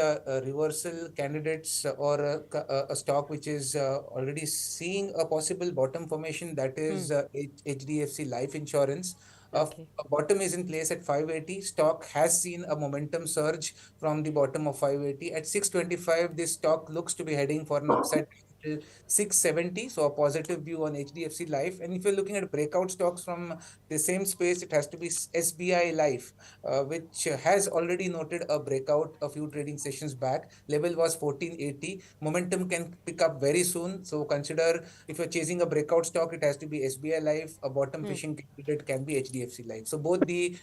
reversal candidates or a stock which is already seeing a possible bottom formation, that is HDFC Life Insurance. Okay. A bottom is in place at 580. Stock has seen a momentum surge from the bottom of 580. At 625, this stock looks to be heading for an upside till 670. So a positive view on HDFC Life. And if you're looking at breakout stocks from the same space, it has to be SBI Life, which has already noted a breakout a few trading sessions back. Level was 1480. Momentum can pick up very soon. So consider, if you're chasing a breakout stock, it has to be SBI Life. A bottom fishing candidate can be HDFC Life. So both the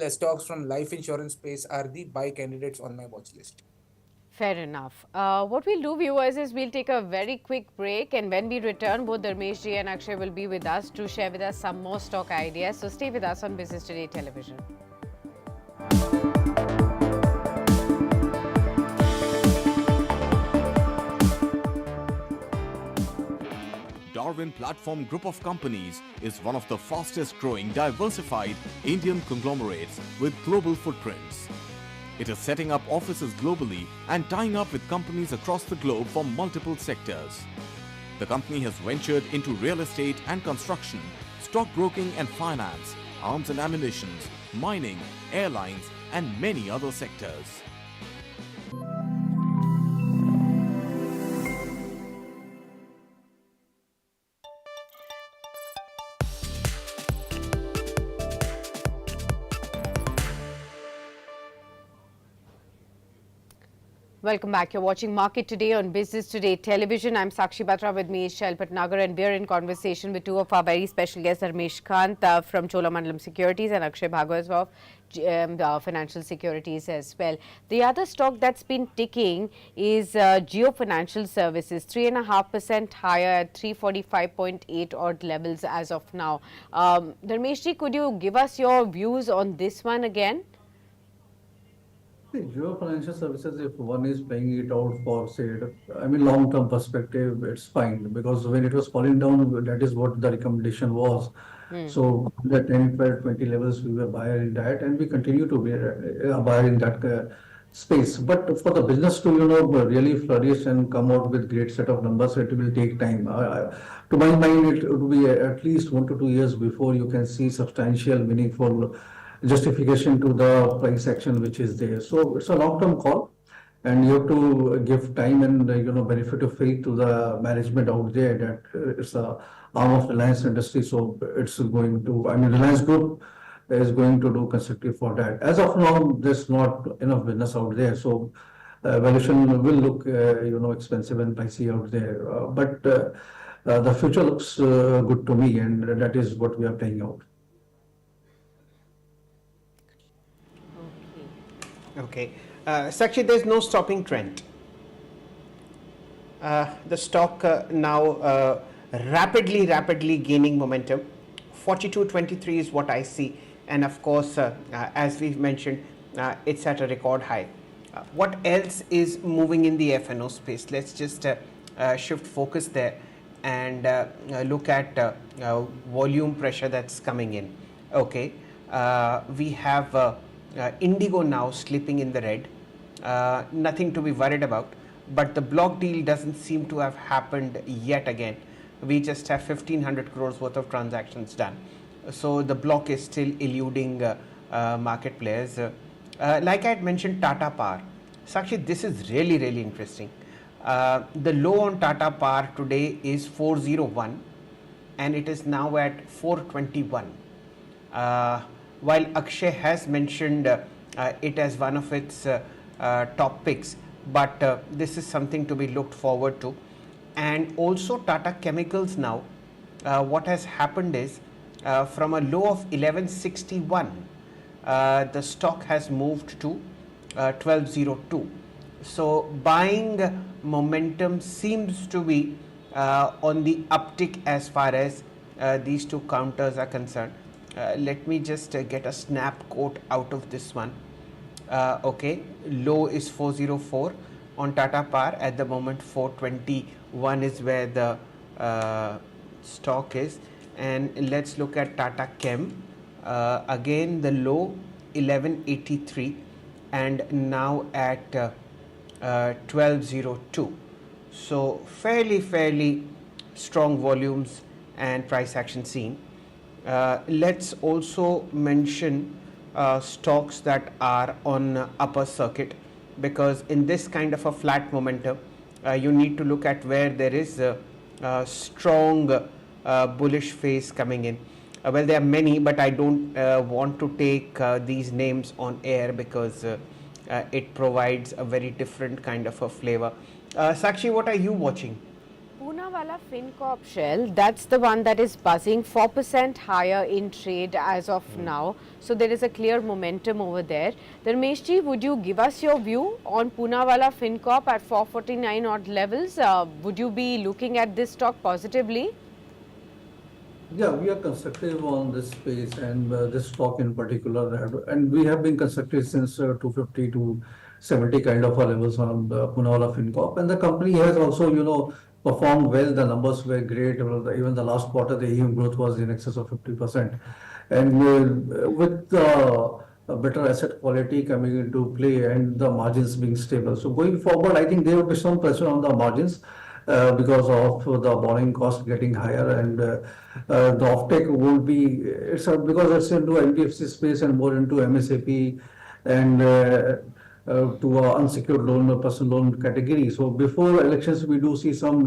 stocks from life insurance space are the buy candidates on my watch list. Fair enough. What we'll do, viewers, is we'll take a very quick break, and when we return, both Dharmesh ji and Akshay will be with us to share with us some more stock ideas. So stay with us on Business Today Television. Darwin Platform Group of Companies is one of the fastest growing diversified Indian conglomerates with global footprints. It is setting up offices globally and tying up with companies across the globe from multiple sectors. The company has ventured into real estate and construction, stockbroking and finance, arms and ammunition, mining, airlines, and many other sectors. Welcome back. You're watching Market Today on Business Today Television. I'm Sakshi Batra. With me is Shail Bhatnagar, and we're in conversation with two of our very special guests, Dharmesh Kant from Cholamandalam Securities and Akshay Bhagwat of Financial Securities as well. The other stock that's been ticking is Geo Financial Services, 3.5% higher at 345.8 odd levels as of now. Dharmesh ji, could you give us your views on this one again? Geo financial services, if one is playing it out for, say, long-term perspective, it's fine, because when it was falling down, that is what the recommendation was. So the 10, 12, 20 levels, we were buyer in that, and we continue to be a buyer in that space. But for the business to, really flourish and come out with great set of numbers, it will take time. To my mind, it would be at least 1 to 2 years before you can see substantial, meaningful justification to the price action which is there. So it's a long-term call, and you have to give time and benefit of faith to the management out there that it's a arm of Reliance Industry. So it's going to, Reliance Group is going to do constructive for that. As of now, there's not enough business out there, so valuation will look expensive and pricey out there. But the future looks good to me, and that is what we are playing out. Okay. Sakshi, there's no stopping trend. The stock now rapidly gaining momentum. 42.23 is what I see. And of course, as we've mentioned, it's at a record high. What else is moving in the F&O space? Let's just shift focus there and look at volume pressure that's coming in. Okay. We have Indigo now slipping in the red. Nothing to be worried about, but the block deal doesn't seem to have happened yet again. We just have 1,500 crores worth of transactions done. So the block is still eluding market players. Like I had mentioned, Tata Power. Sakshi, this is really interesting. The low on Tata Power today is 401 and it is now at 421. While Akshay has mentioned it as one of its top picks, but this is something to be looked forward to. And also Tata Chemicals now, what has happened is from a low of 1161, the stock has moved to 1202. So buying momentum seems to be on the uptick as far as these two counters are concerned. Let me just get a snap quote out of this one. Okay, low is 404 on Tata Power. At the moment 421 is where the stock is. And let's look at Tata Chem. Again the low 1183 and now at 1202. So fairly strong volumes and price action seen. Let's also mention stocks that are on upper circuit, because in this kind of a flat momentum, you need to look at where there is a strong bullish phase coming in. Well, there are many, but I don't want to take these names on air because it provides a very different kind of a flavor. Sakshi, what are you watching? Poonawalla FinCorp Shell, that's the one that is buzzing 4% higher in trade as of now. So there is a clear momentum over there. Dharmeshji, would you give us your view on Poonawalla FinCorp at 449 odd levels? Would you be looking at this stock positively? Yeah, we are constructive on this space and this stock in particular, and we have been constructive since 250 to 70 kind of levels on Poonawalla FinCorp. And the company has also, performed well. The numbers were great. Well, even the last quarter, the AUM growth was in excess of 50%. And with a better asset quality coming into play and the margins being stable. So going forward, I think there will be some pressure on the margins because of the borrowing cost getting higher, and the offtake won't be, because it's into NBFC space and more into MSAP and to unsecured loan or personal loan category. So before elections, we do see some,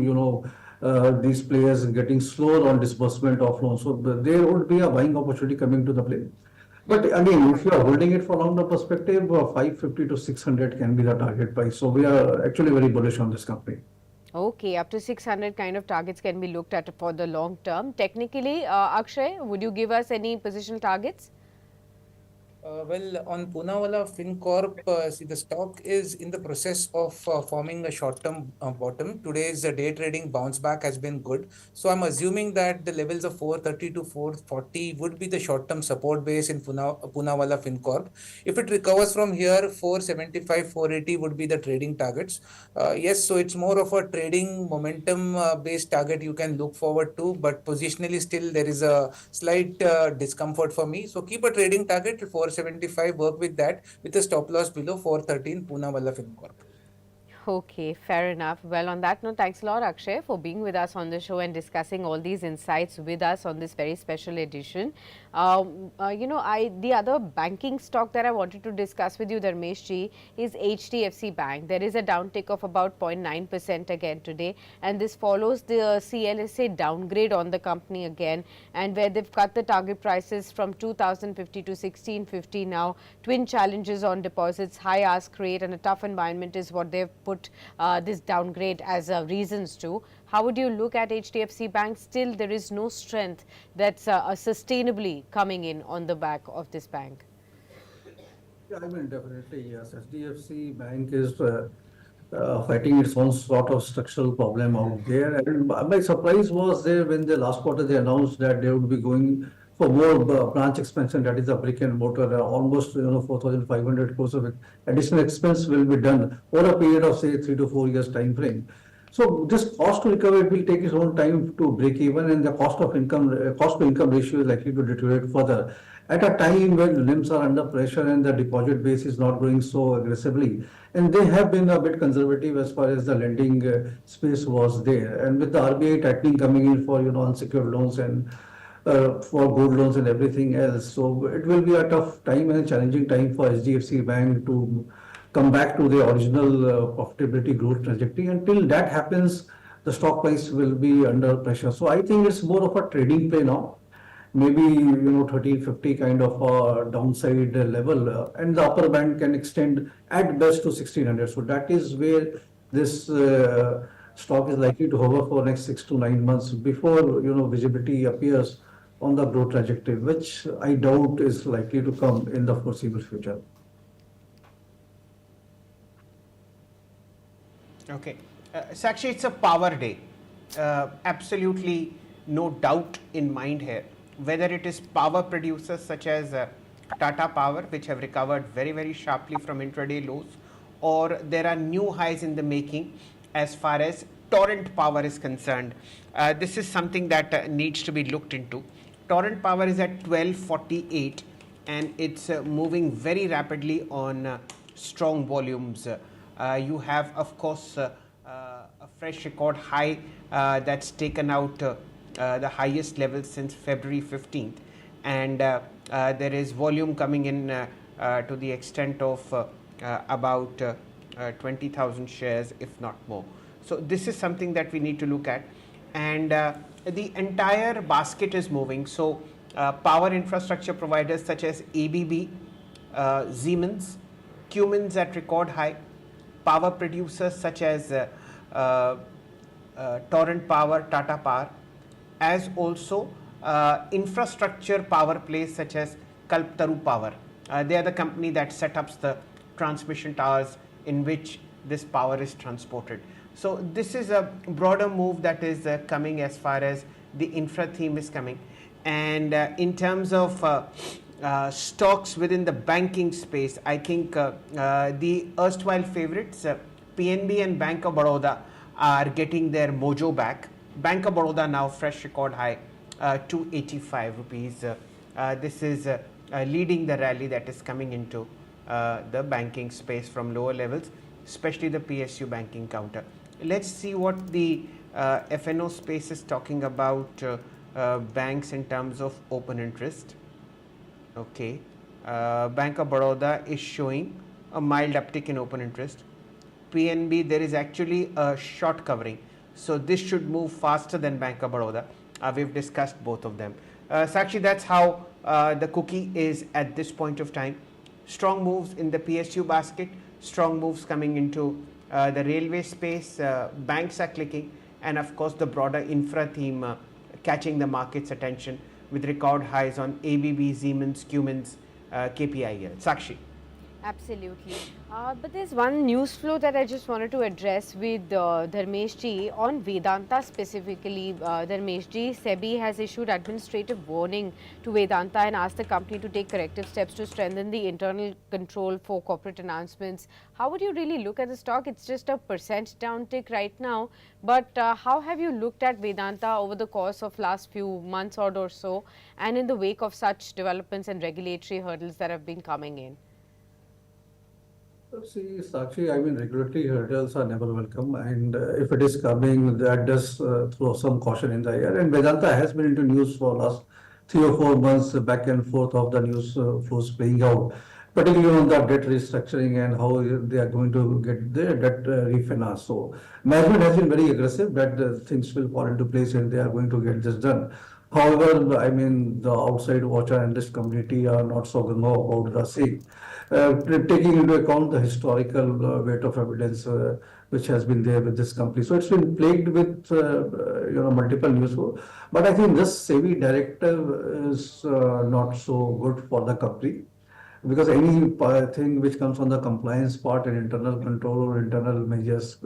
these players getting slower on disbursement of loans. So there would be a buying opportunity coming to the play. But again, if you are holding it for longer perspective, 550 to 600 can be the target price. So we are actually very bullish on this company. Okay, up to 600 kind of targets can be looked at for the long term. Technically, Akshay, would you give us any position targets? Well, on Poonawalla FinCorp, see the stock is in the process of forming a short-term bottom. Today's day trading bounce back has been good. So I'm assuming that the levels of 430 to 440 would be the short-term support base in Poonawalla FinCorp. If it recovers from here, 475, 480 would be the trading targets. Yes, so it's more of a trading momentum based target you can look forward to, but positionally still there is a slight discomfort for me. So keep a trading target at 475, work with that with a stop loss below 413 Poonawalla FinCorp. Okay, fair enough. Well, on that note, thanks a lot, Akshay, for being with us on the show and discussing all these insights with us on this very special edition. The other banking stock that I wanted to discuss with you, Dharmesh ji, is HDFC Bank. There is a downtick of about 0.9% again today, and this follows the CLSA downgrade on the company again, and where they've cut the target prices from 2,050 to 1,650 now. Twin challenges on deposits, high ask rate, and a tough environment is what they've put this downgrade as reasons to. How would you look at HDFC Bank? Still, there is no strength that's sustainably coming in on the back of this bank. Yeah, I mean, definitely, yes. HDFC Bank is fighting its own sort of structural problem out there. And my surprise was there when the last quarter they announced that they would be going for more branch expansion, that is a brick and mortar, almost 4,500 crores of additional expense will be done over a period of say 3 to 4 years time frame. So this cost to recover, it will take its own time to break even, and the cost to income ratio is likely to deteriorate further at a time when NIMs are under pressure and the deposit base is not growing so aggressively. And they have been a bit conservative as far as the lending space was there. And with the RBI tightening coming in for unsecured loans and for gold loans and everything else, so it will be a tough time and a challenging time for HDFC Bank to come back to the original profitability growth trajectory. Until that happens, the stock price will be under pressure. So I think it's more of a trading play now. Maybe 1350 kind of a downside level, and the upper band can extend at best to 1600. So that is where this stock is likely to hover for next 6 to 9 months before visibility appears on the growth trajectory, which I doubt is likely to come in the foreseeable future. Okay. Sakshi, it's a power day. Absolutely no doubt in mind here. Whether it is power producers such as Tata Power, which have recovered very, very sharply from intraday lows, or there are new highs in the making as far as Torrent Power is concerned. This is something that needs to be looked into. Torrent Power is at 1248 and it's moving very rapidly on strong volumes. You have, of course, a fresh record high that's taken out the highest level since February 15th, and there is volume coming in to the extent of about 20,000 shares, if not more. So this is something that we need to look at. And the entire basket is moving. So power infrastructure providers such as ABB, Siemens, Cummins at record high, power producers such as uh, Torrent Power, Tata Power, as also infrastructure power plays such as Kalpataru Power. They are the company that set up the transmission towers in which this power is transported. So this is a broader move that is coming as far as the infra theme is coming. And in terms of stocks within the banking space, I think the erstwhile favorites, PNB and Bank of Baroda, are getting their mojo back. Bank of Baroda now fresh record high, 285 rupees. This is leading the rally that is coming into the banking space from lower levels, especially the PSU banking counter. Let's see what the FNO space is talking about banks in terms of open interest. Okay, Bank of Baroda is showing a mild uptick in open interest. PNB, there is actually a short covering, so this should move faster than Bank of Baroda. We've discussed both of them. Sakshi, that's how the cookie is at this point of time. Strong moves in the PSU basket, strong moves coming into the railway space, banks are clicking, and of course the broader infra theme catching the market's attention with record highs on ABB, Siemens, Cummins, KPIL. Sakshi. Absolutely. But there's one news flow that I just wanted to address with Dharmesh ji on Vedanta specifically. Dharmesh ji, SEBI has issued administrative warning to Vedanta and asked the company to take corrective steps to strengthen the internal control for corporate announcements. How would you really look at the stock? It's just a percent downtick right now. But how have you looked at Vedanta over the course of last few months or so, and in the wake of such developments and regulatory hurdles that have been coming in? See, Sakshi, I mean, regulatory hurdles are never welcome, and if it is coming, that does throw some caution in the air. And Vedanta has been into news for last 3 or 4 months, back and forth of the news flows playing out, particularly on the debt restructuring and how they are going to get their debt refinanced. So, management has been very aggressive that things will fall into place and they are going to get this done. However, I mean, the outside watcher and this community are not so gung about the same. Taking into account the historical weight of evidence which has been there with this company. So it's been plagued with multiple news flow. But I think this SEBI directive is not so good for the company because any thing which comes on the compliance part and internal control or internal measures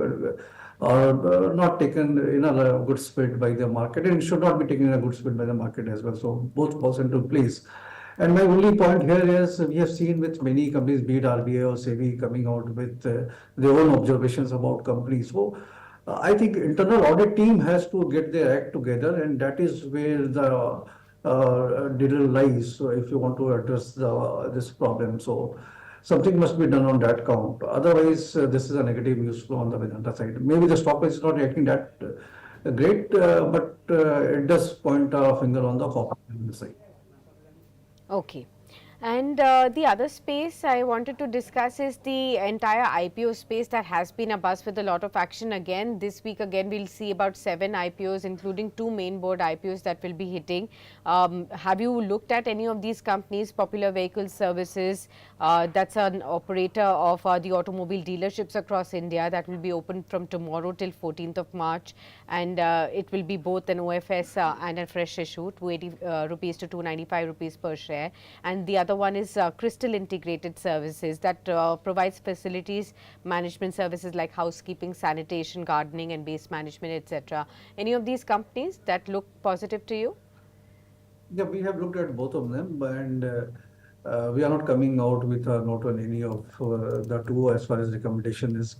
are not taken in a good spirit by the market and should not be taken in a good spirit by the market as well. So both falls into place. And my only point here is we have seen with many companies, be it RBI or SEBI, coming out with their own observations about companies. So I think internal audit team has to get their act together, and that is where the diddle lies. So if you want to address this problem, so something must be done on that count. Otherwise, this is a negative news flow on the Vedanta side. Maybe the stock price is not reacting that great, but it does point a finger on the corporate side. Okay. And the other space I wanted to discuss is the entire IPO space that has been a buzz with a lot of action again. This week again we'll see about 7 IPOs including 2 main board IPOs that will be hitting. Have you looked at any of these companies? Popular Vehicle Services, that's an operator of the automobile dealerships across India that will be open from tomorrow till 14th of March, and it will be both an OFS and a fresh issue, 280 rupees to 295 rupees per share. And the other one is Crystal Integrated Services that provides facilities management services like housekeeping, sanitation, gardening and waste management, etc. Any of these companies that look positive to you? Yeah, we have looked at both of them, and we are not coming out with a note on any of the two as far as recommendation is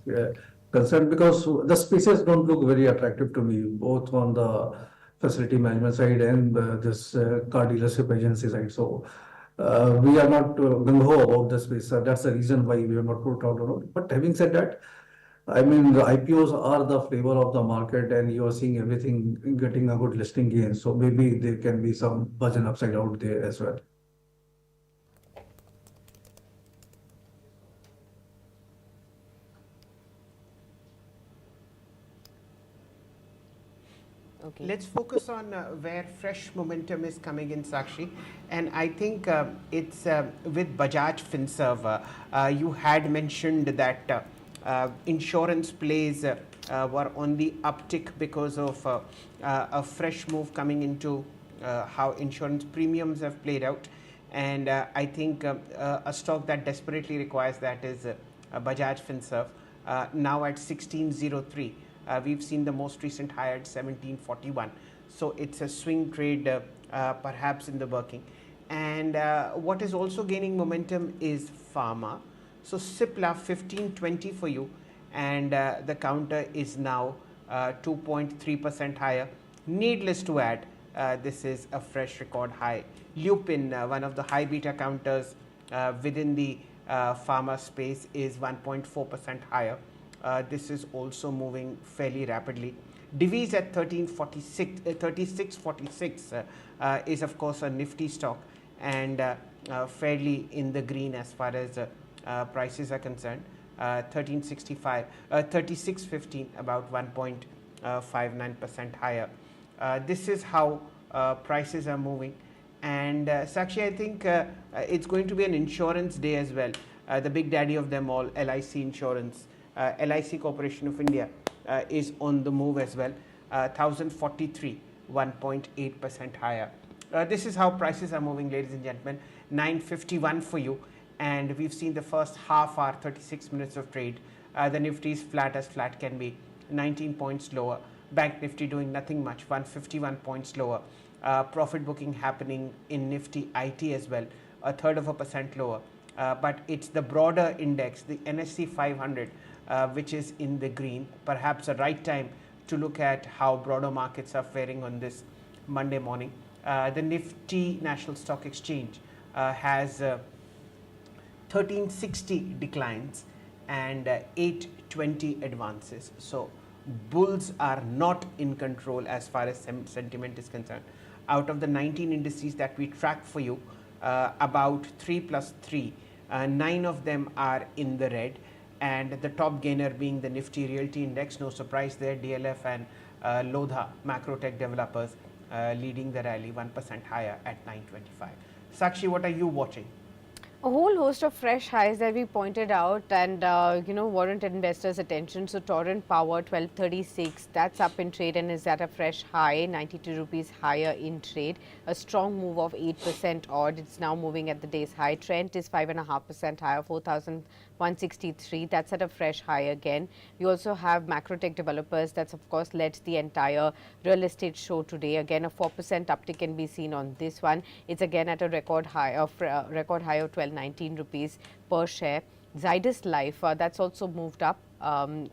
concerned because the spaces don't look very attractive to me, both on the facility management side and this car dealership agency side. So we are not gung ho about the space. That's the reason why we have not put out a note. But having said that, I mean, the IPOs are the flavor of the market, and you are seeing everything getting a good listing gain. So maybe there can be some buzz and upside out there as well. Okay. Let's focus on where fresh momentum is coming in, Sakshi. And I think it's with Bajaj Finserv. You had mentioned that insurance plays were on the uptick because of a fresh move coming into how insurance premiums have played out. And I think a stock that desperately requires that is Bajaj Finserv, now at 1603. We've seen the most recent high at 1741. So it's a swing trade perhaps in the working. And what is also gaining momentum is pharma. So Cipla 1520 for you, and the counter is now 2.3% higher. Needless to add, this is a fresh record high. Lupin, one of the high beta counters within the pharma space, is 1.4% higher. This is also moving fairly rapidly. Divi's at 3646 is of course a nifty stock, and fairly in the green as far as prices are concerned. 1365, 3615, about 1.59% higher. This is how prices are moving. And Sakshi, I think it's going to be an insurance day as well. The big daddy of them all, LIC Insurance, LIC Corporation of India, is on the move as well. 1043, 1.8% higher. This is how prices are moving, ladies and gentlemen. 951 for you, and we've seen the first half hour, 36 minutes of trade. The Nifty is flat as flat can be, 19 points lower. Bank Nifty doing nothing much, 151 points lower. Profit booking happening in Nifty IT as well, 1/3% lower. But it's the broader index, the NSE 500, which is in the green. Perhaps a right time to look at how broader markets are faring on this Monday morning. The Nifty National Stock Exchange has 1360 declines and 820 advances. So bulls are not in control as far as sentiment is concerned. Out of the 19 indices that we track for you, about 3 plus 3, 9 of them are in the red, and the top gainer being the Nifty Realty Index. No surprise there, DLF and Lodha Macrotech Developers leading the rally, 1% higher at 925. Sakshi, what are you watching? A whole host of fresh highs that we pointed out and warranted investors' attention. So Torrent Power 1236, that's up in trade and is at a fresh high, 92 rupees higher in trade. A strong move of 8% odd. It's now moving at the day's high. Trent is 5.5% higher, 4,163. That's at a fresh high again. We also have Macrotech Developers. That's of course led the entire real estate show today. Again, a 4% uptick can be seen on this one. It's again at a record high of 1219 rupees per share. Zydus Life, that's also moved up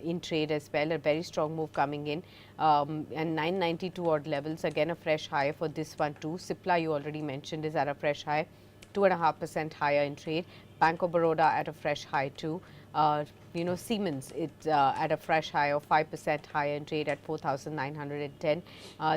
in trade as well, a very strong move coming in, and 992 odd levels, again a fresh high for this one too. Cipla, you already mentioned, is at a fresh high, 2.5% higher in trade. Bank of Baroda at a fresh high too. Siemens, it's at a fresh high of 5% higher in trade at 4,910.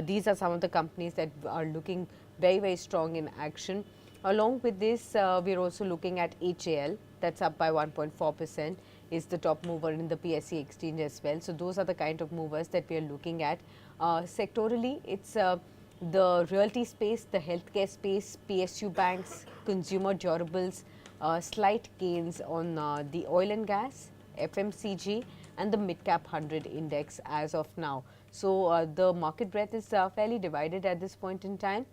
These are some of the companies that are looking very, very strong in action. Along with this, we are also looking at HAL, that's up by 1.4%, is the top mover in the PSE exchange as well. So those are the kind of movers that we are looking at. Sectorally, it's the realty space, the healthcare space, PSU banks, consumer durables, slight gains on the oil and gas, FMCG, and the mid-cap 100 index as of now. So the market breadth is fairly divided at this point in time.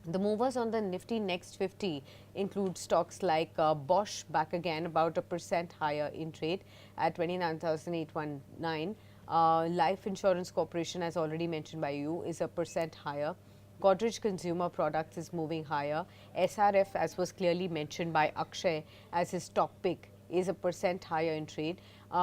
The movers on the Nifty Next 50 include stocks like Bosch, back again about 1% higher in trade at 29,819. Life Insurance Corporation, as already mentioned by you, is 1% higher. Godrej Consumer Products is moving higher. SRF, as was clearly mentioned by Akshay as his top pick, is 1% higher in trade.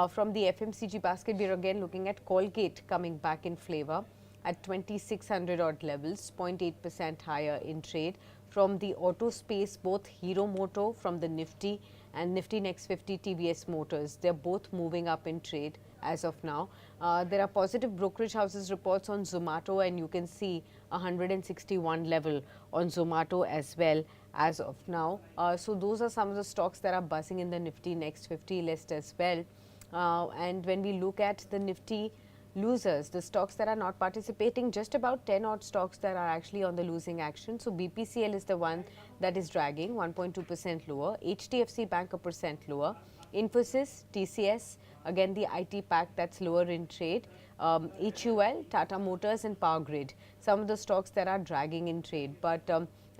From the FMCG basket, we are again looking at Colgate coming back in flavor at 2600 odd levels, 0.8% higher in trade. From the auto space, both Hero Moto from the Nifty and Nifty Next 50 TVS Motors, they're both moving up in trade as of now. There are positive brokerage houses reports on Zomato, and you can see 161 level on Zomato as well as of now. So those are some of the stocks that are buzzing in the Nifty Next 50 list as well. And when we look at the Nifty Losers, the stocks that are not participating, just about 10 odd stocks that are actually on the losing action. So BPCL is the one that is dragging, 1.2% lower. HDFC Bank a percent lower. Infosys, TCS, again the IT pack that's lower in trade. HUL, Tata Motors and Power Grid, some of the stocks that are dragging in trade. But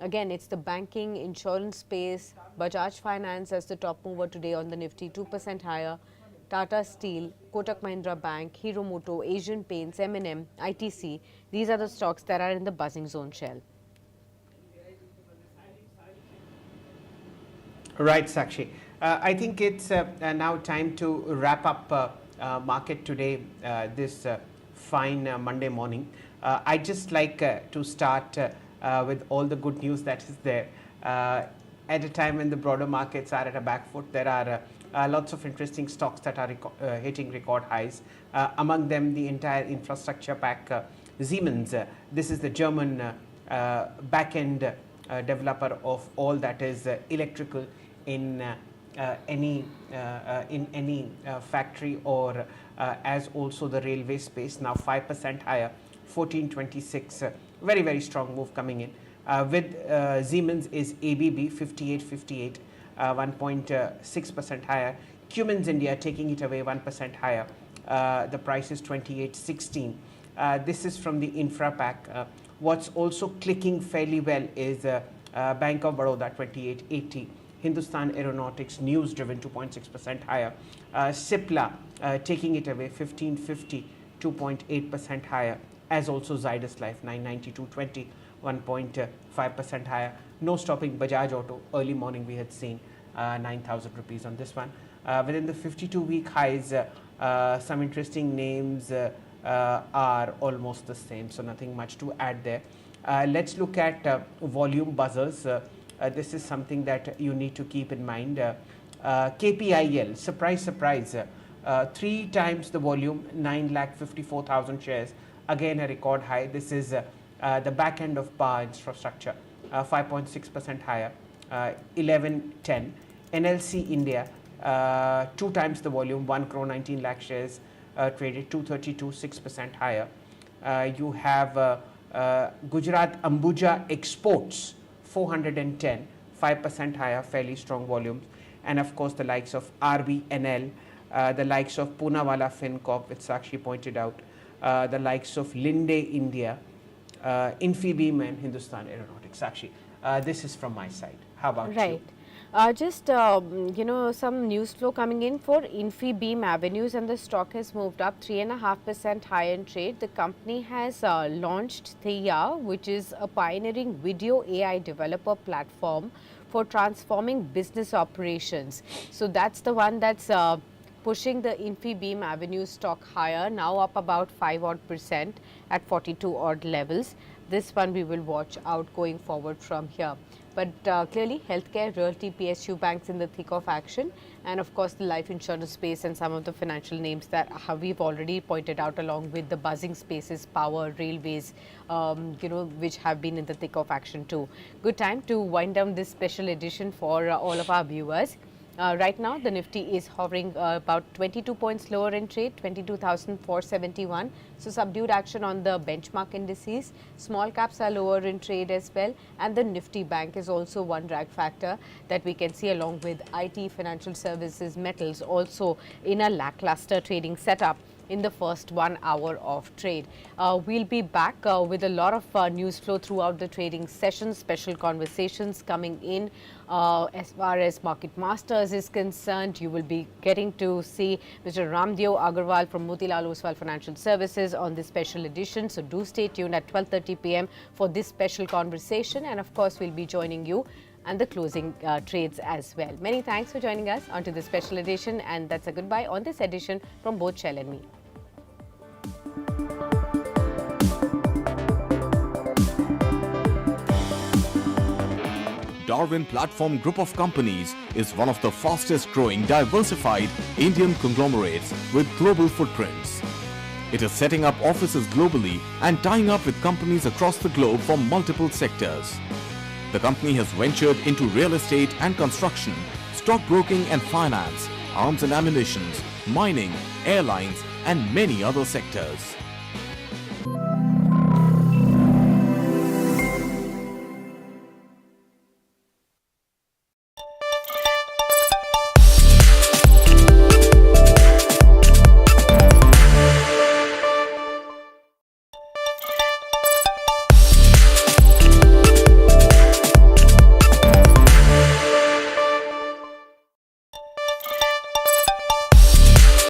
again, it's the banking, insurance space. Bajaj Finance as the top mover today on the Nifty, 2% higher. Tata Steel, Kotak Mahindra Bank, Hero Moto, Asian Paints, M&M, ITC. These are the stocks that are in the buzzing zone, Shell. Right, Sakshi. I think it's now time to wrap up market today, this fine Monday morning. I'd just like to start with all the good news that is there. At a time when the broader markets are at a back foot, there are lots of interesting stocks that are hitting record highs. Among them, the entire infrastructure pack, Siemens. This is the German back-end developer of all that is electrical in any factory or as also the railway space. Now 5% higher, 1426. Very, very strong move coming in. With Siemens is ABB 5858, 1.6% higher. Cummins India taking it away 1% higher. The price is 2816. This is from the infra pack. What's also clicking fairly well is Bank of Baroda 2880. Hindustan Aeronautics news driven 2.6% higher. Cipla taking it away 1550, 2.8% higher. As also Zydus Life 992.20, 1.5% higher. No stopping Bajaj Auto. Early morning we had seen 9,000 rupees on this one. Within the 52-week highs, some interesting names are almost the same, so nothing much to add there. Let's look at volume buzzers. This is something that you need to keep in mind. KPIL, surprise, surprise, 3 times the volume, 9,54,000 shares. Again, a record high. This is the back end of power infrastructure, 5.6% higher, 1110. NLC India, 2 times the volume, 1 crore 19 lakh shares traded, 232, 6% higher. You have Gujarat Ambuja Exports, 410, 5% higher, fairly strong volumes. And of course, the likes of RBNL, the likes of Poonawalla FinCorp, which Sakshi pointed out, the likes of Linde India, Infibeam and Hindustan Aeronautics. Sakshi, this is from my side. How about you? Just, some news flow coming in for Infibeam Avenues, and the stock has moved up 3.5% higher in trade. The company has launched Theia, which is a pioneering video AI developer platform for transforming business operations. So that's the one that's pushing the Infibeam Avenue stock higher, now up about 5% at 42 odd levels. This one we will watch out going forward from here. But clearly, healthcare, realty, PSU banks in the thick of action, and of course the life insurance space and some of the financial names that we've already pointed out, along with the buzzing spaces, power, railways, which have been in the thick of action too. Good time to wind down this special edition for all of our viewers. Right now, the Nifty is hovering about 22 points lower in trade, 22,471. So, subdued action on the benchmark indices. Small caps are lower in trade as well. And the Nifty Bank is also one drag factor that we can see, along with IT, financial services, metals, also in a lackluster trading setup in the first 1 hour of trade. We'll be back with a lot of news flow throughout the trading session, special conversations coming in. As far as Market Masters is concerned, you will be getting to see Mr. Ramdev Agarwal from Motilal Oswal Financial Services on this special edition. So do stay tuned at 12:30 p.m. for this special conversation. And of course, we'll be joining you and the closing trades as well. Many thanks for joining us onto this special edition, and that's a goodbye on this edition from both Shell and me. Darwin Platform Group of Companies is one of the fastest growing diversified Indian conglomerates with global footprints. It is setting up offices globally and tying up with companies across the globe from multiple sectors. The company has ventured into real estate and construction, stockbroking and finance, arms and ammunition, mining, airlines, and many other sectors.